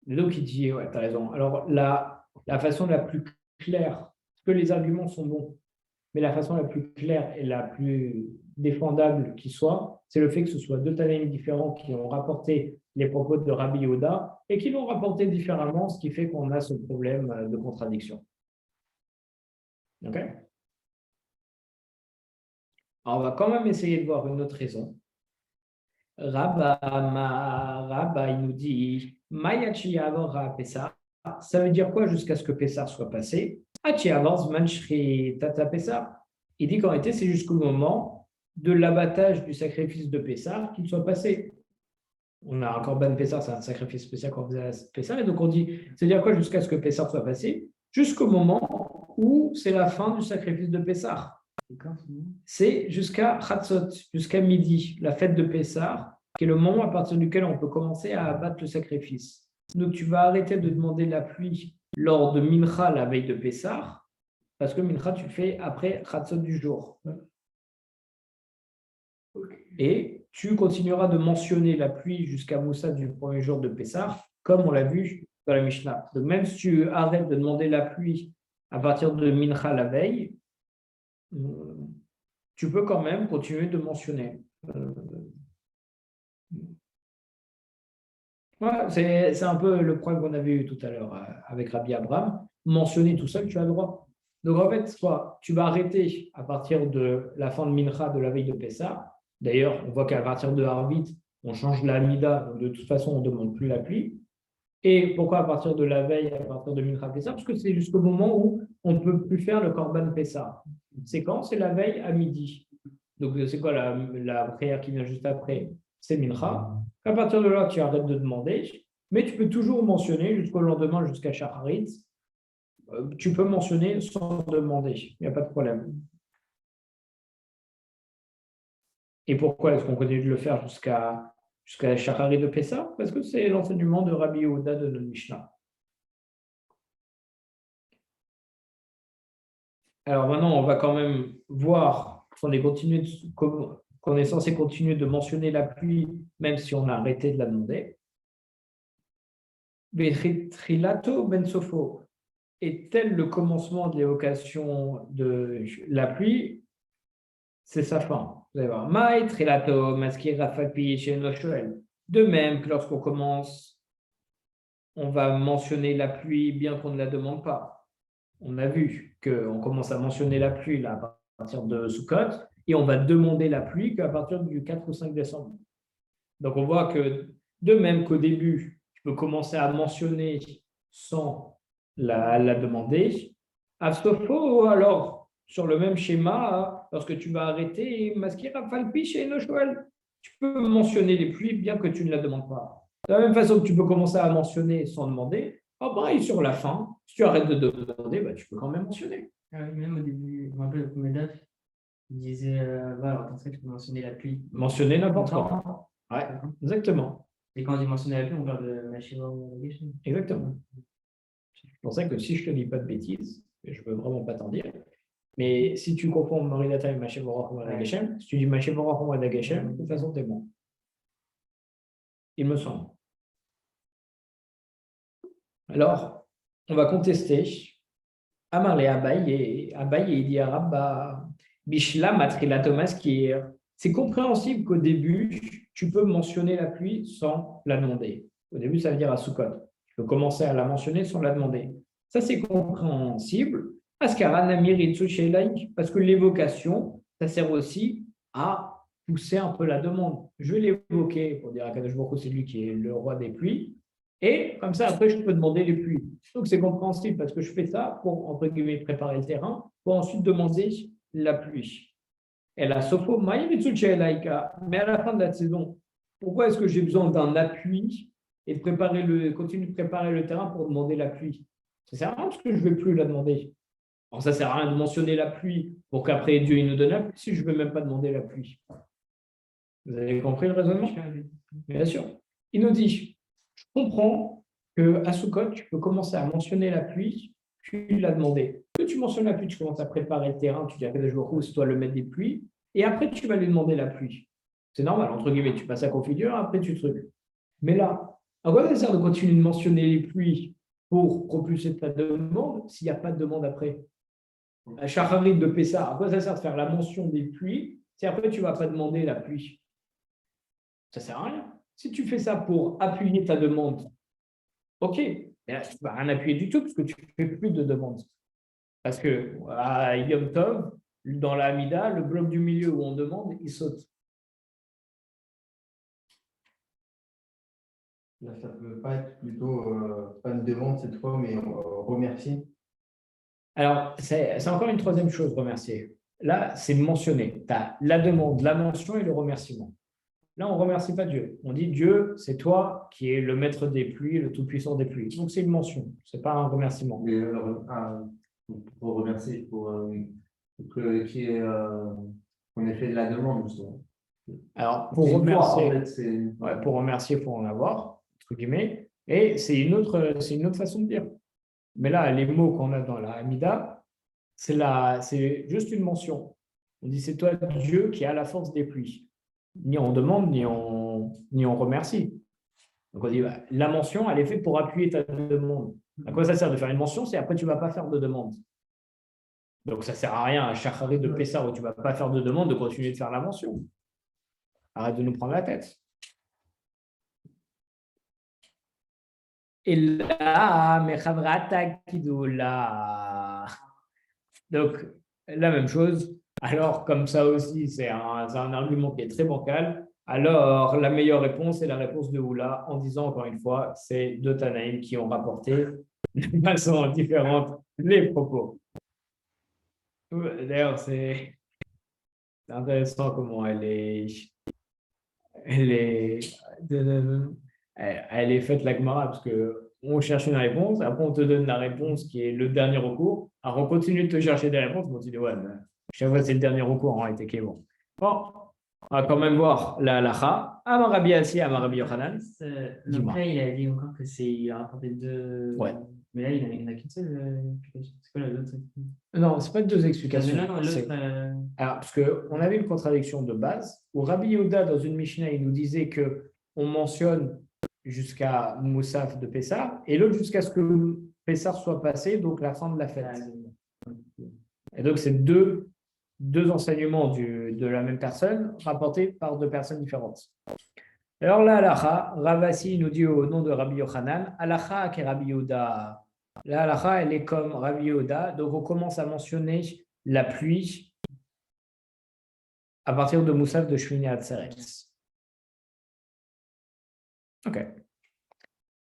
Et donc, il dit, ouais, tu as raison. Alors, la façon la plus claire, parce que les arguments sont bons, mais la façon la plus claire et la plus défendable qui soit, c'est le fait que ce soit 2 Tanaïm différents qui ont rapporté les propos de Rabbi Yehuda et qui l'ont rapporté différemment, ce qui fait qu'on a ce problème de contradiction. OK? Alors, on va quand même essayer de voir une autre raison. Rabba, il nous dit Mayachi avora Pessah. Ça veut dire quoi jusqu'à ce que Pessah soit passé? Achi avance manchri tata Pessah. Il dit qu'en réalité, c'est jusqu'au moment de l'abattage du sacrifice de Pessah qu'il soit passé. On a un Korban Pessah, c'est un sacrifice spécial qu'on faisait à Pessah. Et donc, on dit c'est-à-dire quoi jusqu'à ce que Pessah soit passé? Jusqu'au moment où c'est la fin du sacrifice de Pessah. C'est jusqu'à Chatzot, jusqu'à midi, la fête de Pessah, qui est le moment à partir duquel on peut commencer à abattre le sacrifice. Donc tu vas arrêter de demander la pluie lors de Mincha la veille de Pessah, parce que Mincha tu le fais après Chatzot du jour. Et tu continueras de mentionner la pluie jusqu'à Moussa du premier jour de Pessah, comme on l'a vu dans la Mishnah. Donc même si tu arrêtes de demander la pluie à partir de Mincha la veille, tu peux quand même continuer de mentionner. Ouais, c'est un peu le problème qu'on avait eu tout à l'heure avec Rabbi Abraham. Mentionner tout seul, tu as le droit. Donc en fait, soit tu vas arrêter à partir de la fin de Mincha de la veille de Pessah. D'ailleurs, on voit qu'à partir de Harvit, on change la Amida. Donc de toute façon, on ne demande plus la pluie. Et pourquoi à partir de la veille, à partir de Mincha Pessah? Parce que c'est jusqu'au moment où on ne peut plus faire le Korban Pessah. C'est quand? C'est la veille à midi. Donc, c'est quoi la prière qui vient juste après? C'est Mincha. À partir de là, tu arrêtes de demander, mais tu peux toujours mentionner jusqu'au lendemain, jusqu'à Shacharit. Tu peux mentionner sans demander, il n'y a pas de problème. Et pourquoi est-ce qu'on continue de le faire jusqu'à Shacharit de Pessah? Parce que c'est l'enseignement de Rabbi Yehuda de notre Mishnah. Alors maintenant, on va quand même voir qu'on est censé continuer de mentionner la pluie, même si on a arrêté de la demander. Trilato ben sofo. Et tel le commencement de l'évocation de la pluie, c'est sa fin. Vous allez voir. Maï trilato maskira fapi chez Nochoel. De même que lorsqu'on commence, on va mentionner la pluie bien qu'on ne la demande pas. On a vu qu'on commence à mentionner la pluie là, à partir de Sukkot et on va demander la pluie qu'à partir du 4 ou 5 décembre. Donc on voit que de même qu'au début, tu peux commencer à mentionner sans la demander. À Sofo, alors, sur le même schéma, lorsque tu vas arrêter, Maskira Falpiche et Nochoel, tu peux mentionner les pluies bien que tu ne la demandes pas. De la même façon que tu peux commencer à mentionner sans demander, et sur la fin, si tu arrêtes de demander, tu peux quand même mentionner.
Même au début, je me rappelle, le premier DAF, il disait voilà, alors, comme ça, tu peux mentionner la pluie.
Mentionner n'importe quoi. Ouais, exactement.
Et quand on dit mentionner la pluie, on parle de Mashiva ou Geshem.
Exactement. C'est pour ça que si je ne te dis pas de bêtises, je ne veux vraiment pas t'en dire, mais si tu confonds Moridata et Mashivorach ou Adageshem, si tu dis Mashivorach ou Adageshem, de toute façon, tu es bon. Il me semble. Alors, on va contester. Amarle Abaye, il dit à Rabba, Bishla Matrilato Maskir. C'est compréhensible qu'au début, tu peux mentionner la pluie sans la demander. Au début, ça veut dire à Sukkot. Tu peux commencer à la mentionner sans la demander. Ça, c'est compréhensible. Parce que l'évocation, ça sert aussi à pousser un peu la demande. Je vais l'évoquer pour dire à Kadosh Baruch Hu, c'est lui qui est le roi des pluies. Et comme ça, après, je peux demander les pluies. Donc, c'est compréhensible parce que je fais ça pour, entre guillemets, préparer le terrain, pour ensuite demander la pluie. Et la Sofo, mais à la fin de la saison, pourquoi est-ce que j'ai besoin d'un appui et de continuer de préparer le terrain pour demander la pluie? Ça sert à rien parce que je ne vais plus la demander. Alors, ça ne sert à rien de mentionner la pluie pour qu'après Dieu il nous donne la pluie si je ne vais même pas demander la pluie. Vous avez compris le raisonnement? Bien sûr. Il nous dit, je comprends qu'à Sukkot, tu peux commencer à mentionner la pluie, puis la demander. Que tu mentionnes la pluie, tu commences à préparer le terrain, tu dis à Kadosh Baruch Hu, c'est toi le maître des pluies, et après tu vas lui demander la pluie. C'est normal, entre guillemets, tu passes à configure, après tu trucs. Mais là, à quoi ça sert de continuer de mentionner les pluies pour propulser ta demande s'il n'y a pas de demande après? À Shacharit de Pessah, à quoi ça sert de faire la mention des pluies si après tu ne vas pas demander la pluie? Ça ne sert à rien. Si tu fais ça pour appuyer ta demande, ok, mais là, tu ne vas rien appuyer du tout parce que tu ne fais plus de demande. Parce que à Yom Tov, dans la Hamida, le bloc du milieu où on demande, il saute.
Là, ça ne peut pas être plutôt pas une demande cette fois, mais remercier.
Alors, c'est encore une troisième chose, remercier. Là, c'est mentionné. Tu as la demande, la mention et le remerciement. Là, on ne remercie pas Dieu. On dit Dieu, c'est toi qui es le maître des pluies, le tout-puissant des pluies. Donc, c'est une mention, ce n'est pas un remerciement.
Mais pour remercier, qu'on ait fait de la demande, justement.
Alors, pour remercier,
il
faut en avoir, entre guillemets, et c'est une autre façon de dire. Mais là, les mots qu'on a dans la Hamida, c'est juste une mention. On dit c'est toi Dieu qui a la force des pluies. Ni on demande, ni on remercie. Donc on dit la mention, elle est faite pour appuyer ta demande. À quoi ça sert de faire une mention? C'est après tu ne vas pas faire de demande. Donc ça ne sert à rien à Shacharit de Pessah où tu ne vas pas faire de demande de continuer de faire la mention. Arrête de nous prendre la tête. Et là, Mechavrata Kidoula. Donc, la même chose. Alors, comme ça aussi, c'est un argument qui est très bancal. Alors, la meilleure réponse est la réponse de Oula, en disant encore une fois, c'est deux Tanaïm qui ont rapporté de façon différente les propos. D'ailleurs, c'est intéressant comment elle est faite la Gemara, parce qu'on cherche une réponse, après on te donne la réponse qui est le dernier recours, alors on continue de te chercher des réponses, mais on te dit ouais, chaque fois c'est le dernier recours en réalité qui est bon. Bon, on va quand même voir la halacha. Amar Rabbi Assi, Amar Rabbi Yochanan.
Après, il a dit encore que il a rapporté deux.
Ouais.
Mais là, il n'a qu'une seule explication. C'est quoi la l'autre?
Non, ce n'est pas deux explications.
Non, l'autre,
C'est- Alors, parce qu'on avait une contradiction de base où Rabbi Yehuda, dans une Mishnah, il nous disait qu'on mentionne jusqu'à Moussaf de Pessah et l'autre jusqu'à ce que Pessah soit passé, donc la fin de la fête. Et donc, c'est deux enseignements de la même personne rapportés par deux personnes différentes. Alors là, Alacha, Ravasi nous dit au nom de Rabbi Yochanan, Alacha qui est Rabbi Yehuda. La Alacha, elle est comme Rabbi Yehuda, donc on commence à mentionner la pluie à partir de Moussaf de Shmini Atzeret. Ok.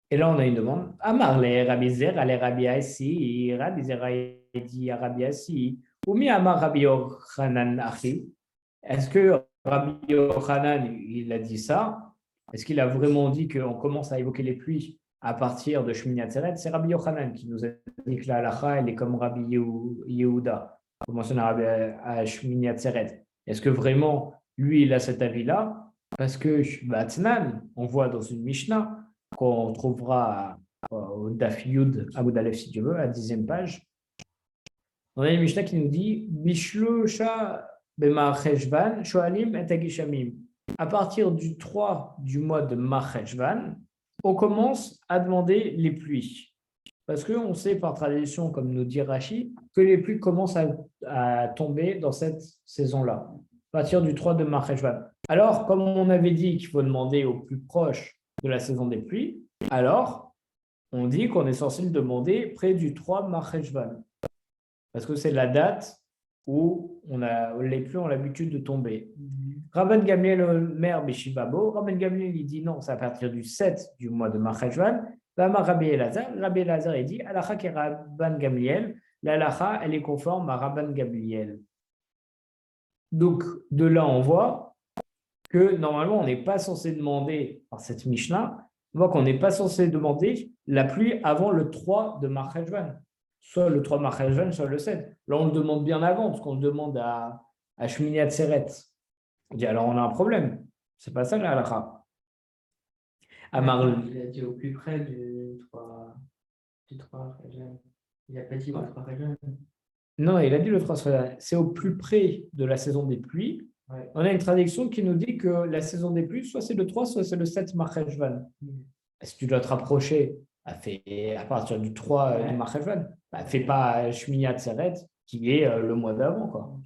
Et là, on a une demande. Amarle Rabbi Zer, ale Rabbi Assi, Rabbi Zer a dit à Rabbi Assi, ou mi Amar Rabbi Yochanan Achi. Est-ce que Rabbi Yochanan, il a dit ça? Est-ce qu'il a vraiment dit qu'on commence à évoquer les pluies à partir de Shmini Atzeret? C'est Rabbi Yochanan qui nous a dit que la halacha, elle est comme Rabbi Yehuda. On mentionne à Shmini Atzeret. Est-ce que vraiment, lui, il a cet avis-là? Parce que Batnan, on voit dans une Mishnah, qu'on trouvera au Daf Yud Amud Aleph, si tu veux, à la 10e page. On a une Mishnah qui nous dit Bishlosha b'Mar-Cheshvan, Shoalim et Agishamim. À partir du 3 du mois de Mar-Cheshvan, on commence à demander les pluies. Parce qu'on sait par tradition, comme nous dit Rashi, que les pluies commencent à tomber dans cette saison-là, à partir du 3 de Mar-Cheshvan. Alors, comme on avait dit qu'il faut demander au plus proche de la saison des pluies, alors on dit qu'on est censé le demander près du 3 Mar-Cheshvan. Parce que c'est la date où les pluies ont l'habitude de tomber. Rabban Gamliel Omer Beshivabo, Rabban Gamliel il dit non, c'est à partir du 7 du mois de Mar-Cheshvan. Rabbi Elazar il dit Alacha qui est Rabban Gamliel, l'Alacha elle est conforme à Rabban Gamliel. Donc de là on voit que normalement on n'est pas censé demander par cette Mishnah, on voit qu'on n'est pas censé demander la pluie avant le 3 de Mar-Cheshvan. Soit le 3 Mar-Cheshvan, soit le 7. Là, on le demande bien avant, parce qu'on le demande à Shmini Atzeret. On dit, alors on a un problème. C'est pas ça, la halakha.
Il a dit au plus près du 3 Rajab. Il n'a pas dit le 3 Rajab.
Non, il a dit le 3 Rajab. C'est au plus près de la saison des pluies.
Ouais.
On a une traduction qui nous dit que la saison des pluies, soit c'est le 3, soit c'est le 7 Mar-Cheshvan. Si tu dois te rapprocher à partir du 3 du Mar-Cheshvan, fais pas Shmini Atzeret, qui est le mois d'avant, quoi.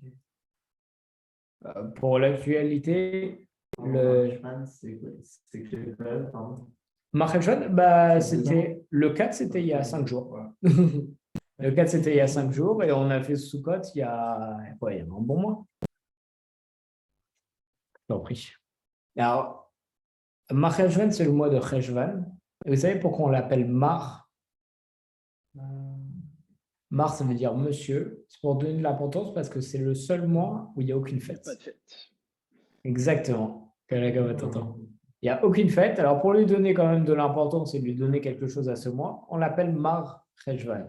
Pour l'actualité,
c'est que pardon.
Mar-Cheshvan, c'était le 4, c'était il y a 5 jours. Le 4, c'était il y a 5 jours et on a fait Sukkot il y a un bon mois. Je t'en prie. Alors, Mar-Cheshvan, c'est le mois de Cheshvan. Et vous savez pourquoi on l'appelle Mar? Mar, ça veut dire monsieur. C'est pour donner de l'importance parce que c'est le seul mois où il n'y a aucune fête.
Pas de fête.
Exactement. Il n'y a aucune fête. Alors, pour lui donner quand même de l'importance et lui donner quelque chose à ce mois, on l'appelle Mar Cheshvan.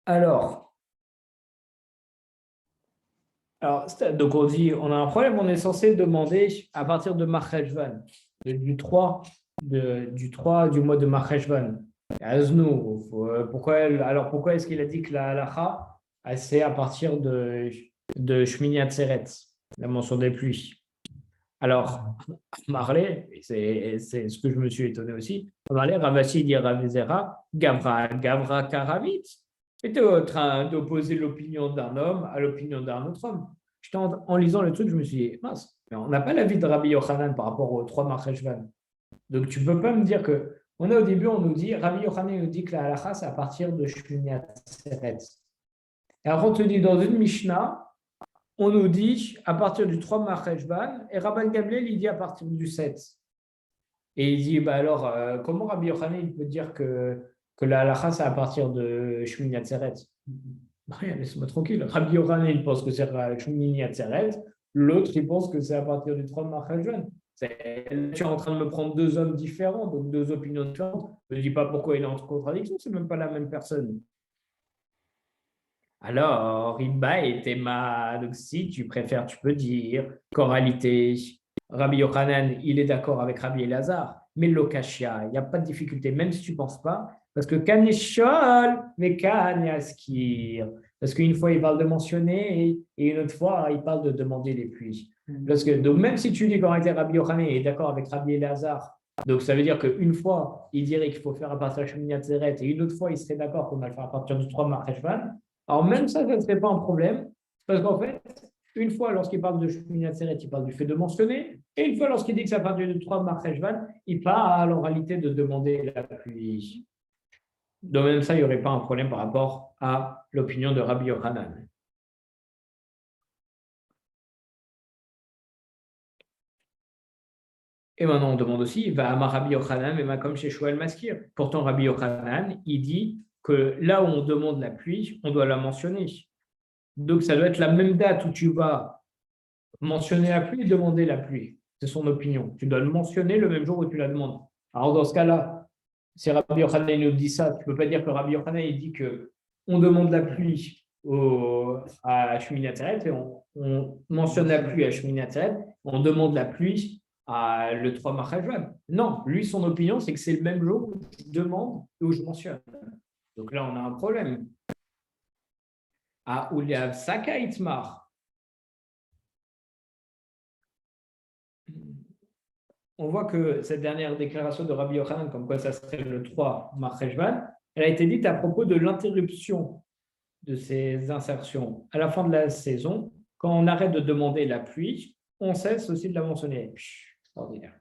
Alors, donc on dit, on a un problème, on est censé demander à partir de Mar Cheshvan, du 3 du mois de Mar Cheshvan. Pourquoi est-ce qu'il a dit que la halacha, c'est à partir de Shmini Atzeret, la mention des pluies? Alors, Marley, c'est ce que je me suis étonné aussi, Marley, Ravashi dit Ravizera, Gavra Karavit. J'étais en train d'opposer l'opinion d'un homme à l'opinion d'un autre homme. En lisant le truc, je me suis dit, mince, mais on n'a pas l'avis de Rabbi Yochanan par rapport aux 3 Mar-Cheshvan. Donc, tu ne peux pas me dire que. On a au début, on nous dit, Rabbi Yochanan nous dit que la halacha, c'est à partir de Shmini Atzeret. Et après, on te dit dans une Mishnah, on nous dit à partir du 3 Mar-Cheshvan, et Rabban Gamliel, il dit à partir du 7. Et il dit, alors, comment Rabbi Yochanan il peut dire que la halacha, c'est à partir de Shmini Atzeret? Laisse-moi tranquille. Rabbi Yochanan, il pense que c'est Shmini Atzeret. L'autre, il pense que c'est à partir du 3 Mar-Cheshvan. Tu es en train de me prendre deux hommes différents, donc deux opinions différentes. Je ne dis pas pourquoi il est en contradiction, ce n'est même pas la même personne. Alors, Iba et Tema, donc si tu préfères, tu peux dire qu'en réalité, Rabbi Yochanan, il est d'accord avec Rabbi Elazar, Mais l'okashia, il n'y a pas de difficulté, même si tu ne penses pas, parce que kaneshol, mais kanyaskir. Parce qu'une fois, il parle de mentionner et une autre fois, il parle de demander les pluies. Parce que, donc, même si tu dis qu'en réalité, Rabbi Yochanan est d'accord avec Rabbi Elazar, donc ça veut dire qu'une fois, il dirait qu'il faut faire à partir de Shemini Atzeret et une autre fois, il serait d'accord qu'on va le faire à partir du 3 Marcheshvan. Alors, même ça ne serait pas un problème, parce qu'en fait, une fois, lorsqu'il parle de Shemini Atzeret, il parle du fait de mentionner, et une fois, lorsqu'il dit que ça part du 3 Marcheshvan, il parle en réalité de demander la pluie. Donc, même ça, il n'y aurait pas un problème par rapport à l'opinion de Rabbi Yochanan. Et maintenant, on demande aussi, va à Rabbi Yochanan, mais comme chez Shmuel Maskir. Pourtant, Rabbi Yochanan, il dit que là où on demande la pluie, on doit la mentionner. Donc, ça doit être la même date où tu vas mentionner la pluie et demander la pluie. C'est son opinion. Tu dois le mentionner le même jour où tu la demandes. Alors, dans ce cas-là, si Rabbi Yochanan nous dit ça, tu ne peux pas dire que Rabbi Yochanan il dit qu'on demande la pluie à Shemini Atzeret et on mentionne la pluie à Shemini Atzeret, on demande la pluie à le 3 Marcheshvan. Non, lui, son opinion, c'est que c'est le même jour où je demande et où je mentionne. Donc là, on a un problème. À Uliav Saka Itmar. On voit que cette dernière déclaration de Rabbi Yochanan, comme quoi ça serait le 3 Marcheshvan, elle a été dite à propos de l'interruption de ces insertions à la fin de la saison. Quand on arrête de demander la pluie, on cesse aussi de la mentionner. Extraordinaire.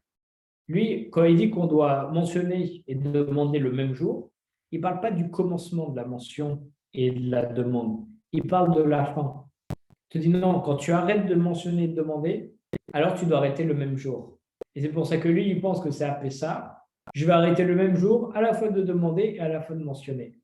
Lui, quand il dit qu'on doit mentionner et demander le même jour, il ne parle pas du commencement de la mention et de la demande. Il parle de la fin. Il te dit non, quand tu arrêtes de mentionner et de demander, alors tu dois arrêter le même jour. Et c'est pour ça que lui, il pense que c'est à Pessah. Je vais arrêter le même jour, à la fois de demander et à la fois de mentionner.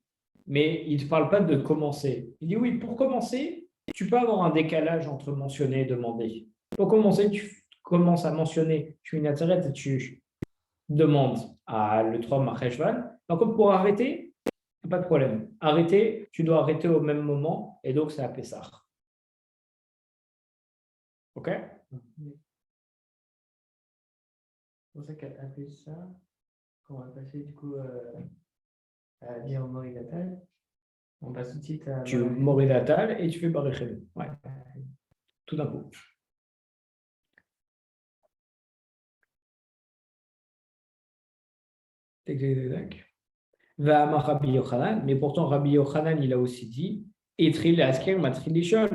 Mais il ne parle pas de commencer. Il dit oui, pour commencer, tu peux avoir un décalage entre mentionner et demander. Pour commencer, tu commences à mentionner Shemini Atzeret et tu demandes à le 3 Marcheshvan. Par contre, pour arrêter, pas de problème. Arrêter, tu dois arrêter au même moment et donc c'est à Pessah. OK?
C'est pour ça qu'à Pessah, quand on va passer du coup à dire Moridatal, on passe tout de suite à.
Tu Moridatal et tu fais Barechem. Ouais. Tout d'un coup. Va Rabbi Yochanan, mais pourtant Rabbi Yochanan, il a aussi dit Etril Asker Matril Ishol.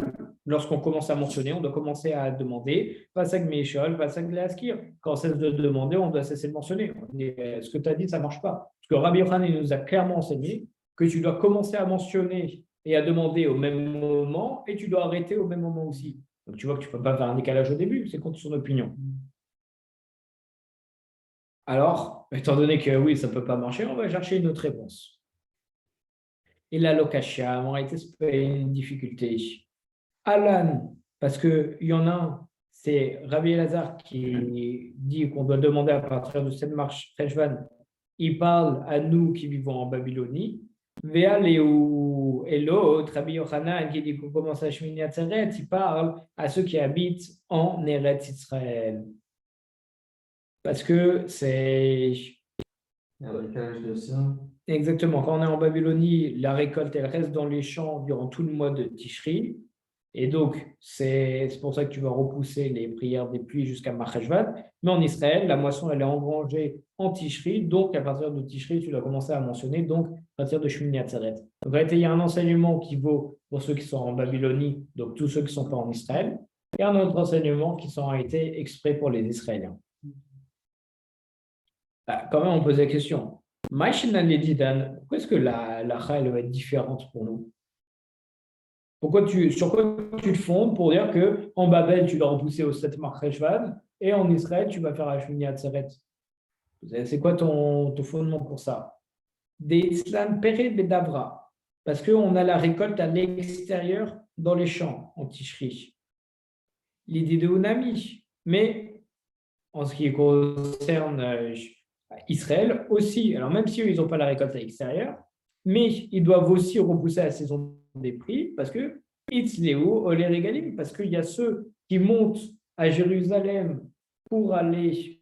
Lorsqu'on commence à mentionner, on doit commencer à demander Pasag Meishol, Pasag Askir. Quand on cesse de demander, on doit cesser de mentionner. Ce que tu as dit, ça ne marche pas. Parce que Rabbi Yochanan il nous a clairement enseigné que tu dois commencer à mentionner et à demander au même moment et tu dois arrêter au même moment aussi. Donc tu vois que tu ne peux pas faire un décalage au début, c'est contre son opinion. Alors, étant donné que oui, ça ne peut pas marcher, on va chercher une autre réponse. Et la lokashia, en réalité, c'est pas une difficulté. Alan, parce qu'il y en a un, c'est Rabbi Elazar qui dit qu'on doit demander à partir de cette marche Rejvan, il parle à nous qui vivons en Babylonie. Véal et l'autre, Rabbi Yochanan, qui dit qu'on commence à Shemini Atzeret, il parle à ceux qui habitent en Eretz Israël. Parce que c'est. Exactement. Quand on est en Babylonie, la récolte, elle reste dans les champs durant tout le mois de Tishri. Et donc, c'est pour ça que tu vas repousser les prières des pluies jusqu'à Marcheshvan. Mais en Israël, la moisson, elle est engrangée en Tishri. Donc, à partir de Tishri, tu dois commencer à mentionner, donc à partir de Shemini Atzeret. Donc, en réalité, il y a un enseignement qui vaut pour ceux qui sont en Babylonie, donc tous ceux qui ne sont pas en Israël, et un autre enseignement qui sont été exprès pour les Israéliens. Quand même, on pose la question. Pourquoi est-ce que la elle va être différente pour nous? Sur quoi tu te fondes pour dire qu'en Babel, tu dois repousser au 7 Marcheshvan et en Israël, tu vas faire la Shemini Atzeret? C'est quoi ton fondement pour ça? Des Islam Pere Bedavra, parce qu'on a la récolte à l'extérieur dans les champs en Tishri. L'idée de Unami, mais en ce qui concerne Israël aussi, alors même si eux, ils n'ont pas la récolte à l'extérieur, mais ils doivent aussi repousser la saison des prix parce que parce qu'il y a ceux qui montent à Jérusalem pour aller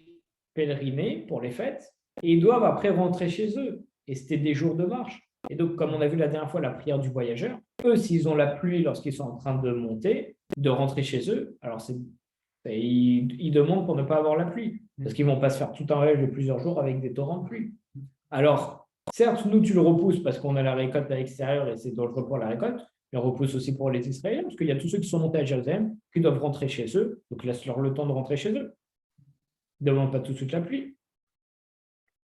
pèleriner pour les fêtes et ils doivent après rentrer chez eux. Et c'était des jours de marche. Et donc, comme on a vu la dernière fois, la prière du voyageur, eux, s'ils ont la pluie lorsqu'ils sont en train de monter, de rentrer chez eux, alors ils demandent pour ne pas avoir la pluie, parce qu'ils ne vont pas se faire tout un voyage de plusieurs jours avec des torrents de pluie. Alors, certes, nous, tu le repousses parce qu'on a la récolte à l'extérieur et c'est dangereux pour la récolte, mais on repousse aussi pour les Israéliens, parce qu'il y a tous ceux qui sont montés à Jérusalem qui doivent rentrer chez eux, donc laisse-leur le temps de rentrer chez eux. Ne demande pas tout de suite la pluie.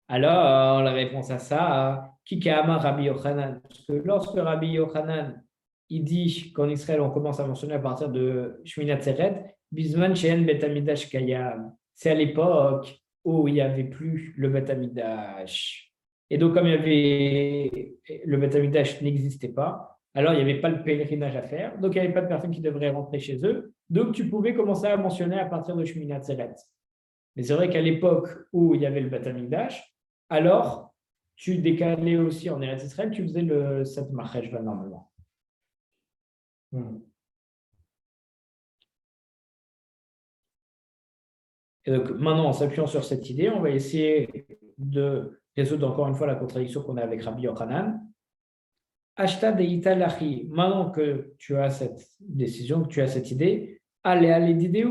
Alors, la réponse à ça, Kikaama Rabbi Yochanan. Parce que lorsque Rabbi Yochanan, il dit qu'en Israël, on commence à mentionner à partir de Shmini Atzeret, Bisman She'en Bet Amidash Kayam. C'est à l'époque où il n'y avait plus le Bet Amidash. Et donc, comme le Bet Amidash n'existait pas, alors il n'y avait pas le pèlerinage à faire. Donc, il n'y avait pas de personnes qui devraient rentrer chez eux. Donc, tu pouvais commencer à mentionner à partir de Shmini Atzeret. Mais c'est vrai qu'à l'époque où il y avait le Bet Amidash, alors, tu décalais aussi en Eretz Israël, tu faisais le 7 Marcheshvan normalement. Et donc, maintenant, en s'appuyant sur cette idée, on va essayer de résoudre encore une fois la contradiction qu'on a avec Rabbi Yochanan. Ashta de Italachi, maintenant que tu as cette décision, que tu as cette idée, allez d'idée,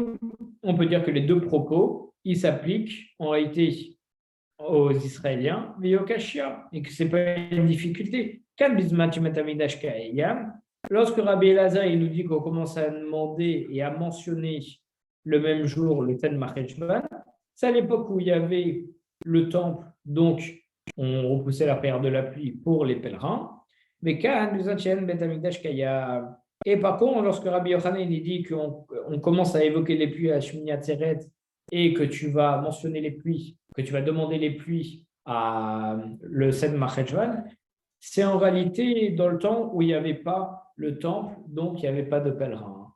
on peut dire que les deux propos, ils s'appliquent en réalité aux Israéliens, mais au Kashia, et que ce n'est pas une difficulté. Lorsque Rabbi Elazar il nous dit qu'on commence à demander et à mentionner le même jour le Ten Marcheshvan, c'est à l'époque où il y avait le temple, donc on repoussait la prière de la pluie pour les pèlerins. Mais et par contre, lorsque Rabbi Yochanan il dit qu'on commence à évoquer les pluies à Shmini Atzeret et que tu vas mentionner les pluies, que tu vas demander les pluies à le 7 Marcheshvan, c'est en réalité dans le temps où il n'y avait pas le temple, donc il n'y avait pas de pèlerins.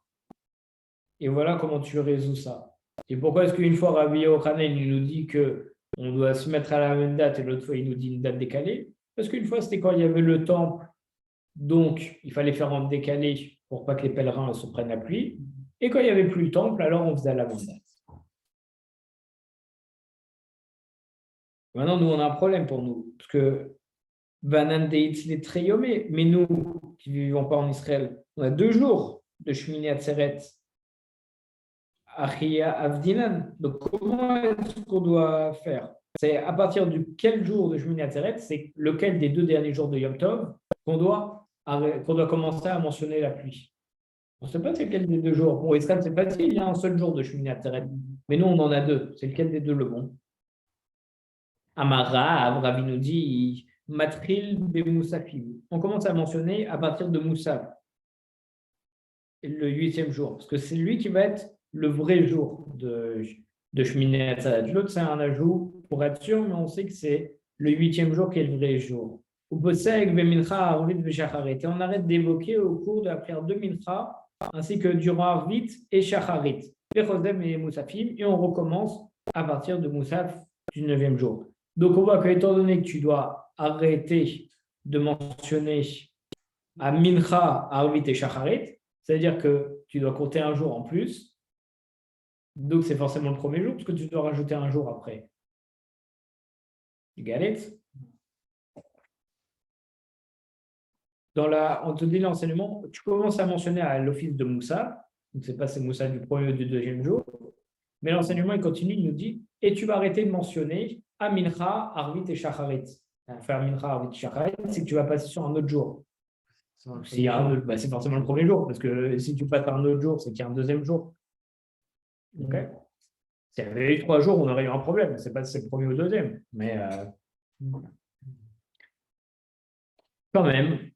Et voilà comment tu résous ça. Et pourquoi est-ce qu'une fois Rabbi Yochanan il nous dit qu'on doit se mettre à la même date et l'autre fois il nous dit une date décalée? Parce qu'une fois c'était quand il y avait le temple, donc il fallait faire en décalé pour pas que les pèlerins se prennent la pluie. Et quand il n'y avait plus le temple, alors on faisait à la même date. Maintenant, nous, on a un problème pour nous, parce que Vanan Deit, il est très yomé, mais nous, qui ne vivons pas en Israël, on a 2 jours de Shmini Atzeret, Achia Avdinan. Donc, comment est-ce qu'on doit faire? C'est à partir de quel jour de Shmini Atzeret, c'est lequel des 2 derniers jours de Yom Tov qu'on doit commencer à mentionner la pluie. On ne sait pas c'est lequel des 2 jours. Pour Israël, c'est facile, il y a un seul jour de Shmini Atzeret, mais nous, on en a 2. C'est lequel des 2 le bon? Amara, Rabbi nous dit, Matril be Moussafim. On commence à mentionner à partir de Moussaf, le 8e jour, parce que c'est lui qui va être le vrai jour de Shmini Atzeret. L'autre, c'est un ajout pour être sûr, mais on sait que c'est le 8e jour qui est le vrai jour. Et on arrête d'évoquer au cours de la prière de Mincha, ainsi que durant Arvit et Shacharit, et Moussafim, et on recommence à partir de Moussaf du 9e jour. Donc, on voit que, étant donné que tu dois arrêter de mentionner à Mincha, Arvit et Shacharit, c'est-à-dire que tu dois compter un jour en plus. Donc, c'est forcément le premier jour, parce que tu dois rajouter un jour après. Galette. On te dit l'enseignement, tu commences à mentionner à l'office de Moussa, donc c'est pas c'est Moussa du premier ou du 2e jour, mais l'enseignement il continue, il nous dit, et tu vas arrêter de mentionner Mincha, Arvit et Shacharit. Faire Mincha, Arvit et Shacharit, c'est que tu vas passer sur un autre jour. S'il y a un autre, c'est forcément le premier jour, parce que si tu passes par un autre jour, c'est qu'il y a un 2e jour. Okay. S'il y avait eu 3 jours, on aurait eu un problème. C'est pas si c'est le premier ou le 2e, mais quand même.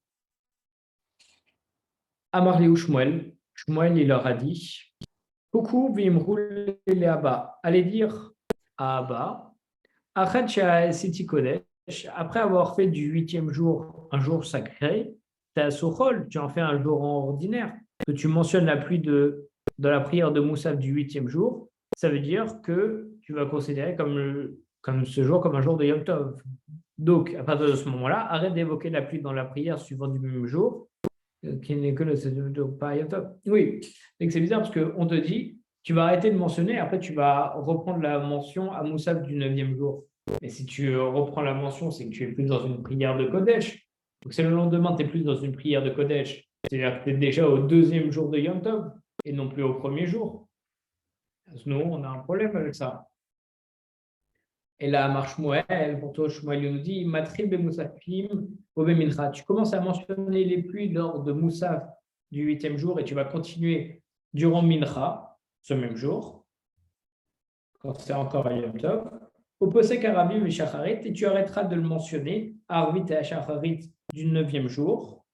Amarli ou Shmuel, il leur a dit coucou, Vimroul les Abba. Allez dire à Abba, après avoir fait du 8e jour un jour sacré, tu en fais un jour ordinaire, que tu mentionnes la pluie dans la prière de Moussaf du 8e jour, ça veut dire que tu vas considérer comme ce jour comme un jour de Yom Tov. Donc, à partir de ce moment-là, arrête d'évoquer la pluie dans la prière suivante du même jour, qui n'est que le pas Yom Tov. Oui, donc c'est bizarre parce qu'on te dit, tu vas arrêter de mentionner, après tu vas reprendre la mention à Moussaf du 9e jour. Et si tu reprends la mention, c'est que tu es plus dans une prière de Kodesh. Donc c'est le lendemain, tu es plus dans une prière de Kodesh. C'est-à-dire que tu es déjà au 2e jour de Yom Tov et non plus au 1er jour. Nous, on a un problème avec ça. Et là, marche Shmuel, pour toi, Shmuel nous dit Matrib et Moussafim, Obé Mincha. Tu commences à mentionner les pluies lors de Moussaf du 8e jour et tu vas continuer durant Mincha, ce même jour, quand c'est encore à Yom Tov. Au Posek Arabim et Shacharit, et tu arrêteras de le mentionner, Arvit et Shacharit du 9e jour.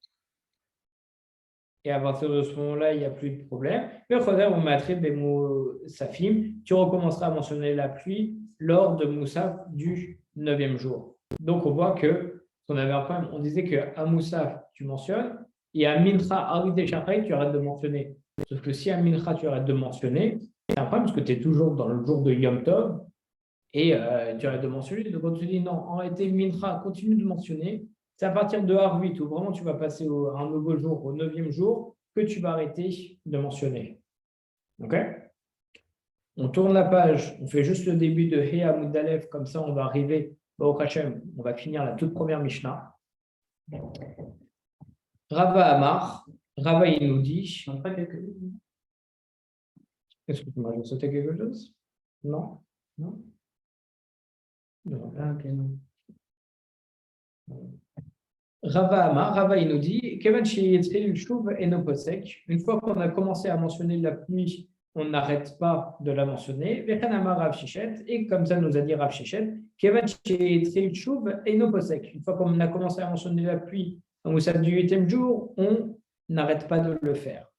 Et à partir de ce moment-là, il n'y a plus de problème. Mais au Matrib et Moussafim, tu recommenceras à mentionner la pluie lors de Moussaf du 9e jour. Donc, on voit qu'on avait un problème. On disait qu'à Moussaf, tu mentionnes, et à Mincha, Arvit et Shacharit, tu arrêtes de mentionner. Sauf que si à Mincha, tu arrêtes de mentionner, c'est un problème parce que tu es toujours dans le jour de Yom Tov et tu arrêtes de mentionner. Donc, on te dit non, en réalité, Mincha, continue de mentionner. C'est à partir de Arvit où vraiment tu vas passer à un nouveau jour, au 9e jour, que tu vas arrêter de mentionner. OK? On tourne la page, on fait juste le début de He Amud Aleph, comme ça on va arriver au Hachem, on va finir la toute première Mishnah. Rava Amar, Rava il nous dit. Excuse-moi, je sautais quelque chose? Non? Non? Non.
Ah, ok, non.
Rava Amar, Rava il nous dit Kevan Sheyetzil Shuv Eno Posek. Une fois qu'on a commencé à mentionner la pluie, on n'arrête pas de la mentionner. Vechan Amar Rav Shichet, et comme ça nous a dit Rav Shichet, Kevan Sheyetzil Shuv Eno Posek. Une fois qu'on a commencé à mentionner la pluie au Moussaf du 8e jour, on n'arrête pas de le faire.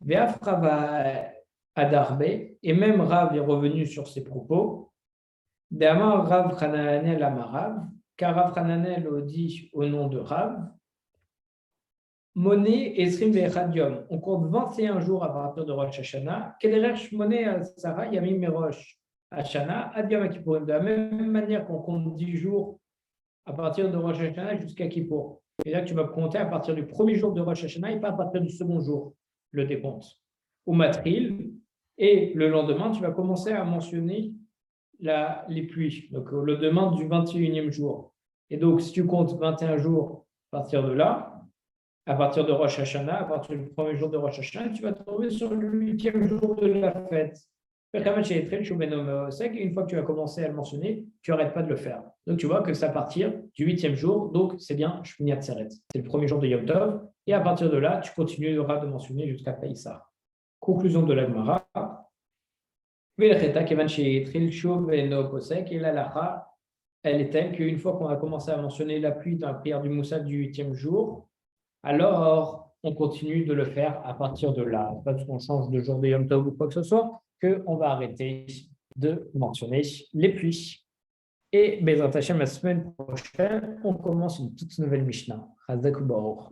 Ve'af Rava Adarbe, et même Rav est revenu sur ses propos. D'Amar Rav Hananel Amarav, car Rav Hananel dit au nom de Rav, Moné Esrim Ve'echadium. On compte 21 jours à partir de Rosh Hashanah. Kederech Moné al Sarah Yamim Merosh Hashanah Ad Yom Kippourim. De la même manière qu'on compte 10 jours à partir de Rosh Hashanah jusqu'à Kippour. Et là, tu vas compter à partir du premier jour de Rosh Hashanah et pas à partir du second jour, le décompte. Au Matril, et le lendemain, tu vas commencer à mentionner les pluies. Donc, le lendemain du 21e jour. Et donc, si tu comptes 21 jours à partir de là, à partir de Rosh Hashanah, à partir du premier jour de Rosh Hashanah, tu vas te trouver sur le 8e jour de la fête. Et une fois que tu as commencé à le mentionner, tu n'arrêtes pas de le faire. Donc, tu vois que c'est à partir du 8e jour. Donc, c'est bien, je finis à Tseret. C'est le premier jour de Yom Tov. Et à partir de là, tu continueras de mentionner jusqu'à Paysa. Conclusion de la Gemara. Et l'alacha, elle est telle qu'une fois qu'on a commencé à mentionner la pluie dans la prière du Moussaf du 8e jour, alors on continue de le faire à partir de là. Pas parce qu'on change de jour de Yom Tov ou quoi que ce soit, qu'on va arrêter de mentionner les pluies. Et Bezrat Hashem, la semaine prochaine, on commence une toute nouvelle Mishnah. Chazak u'Baruch.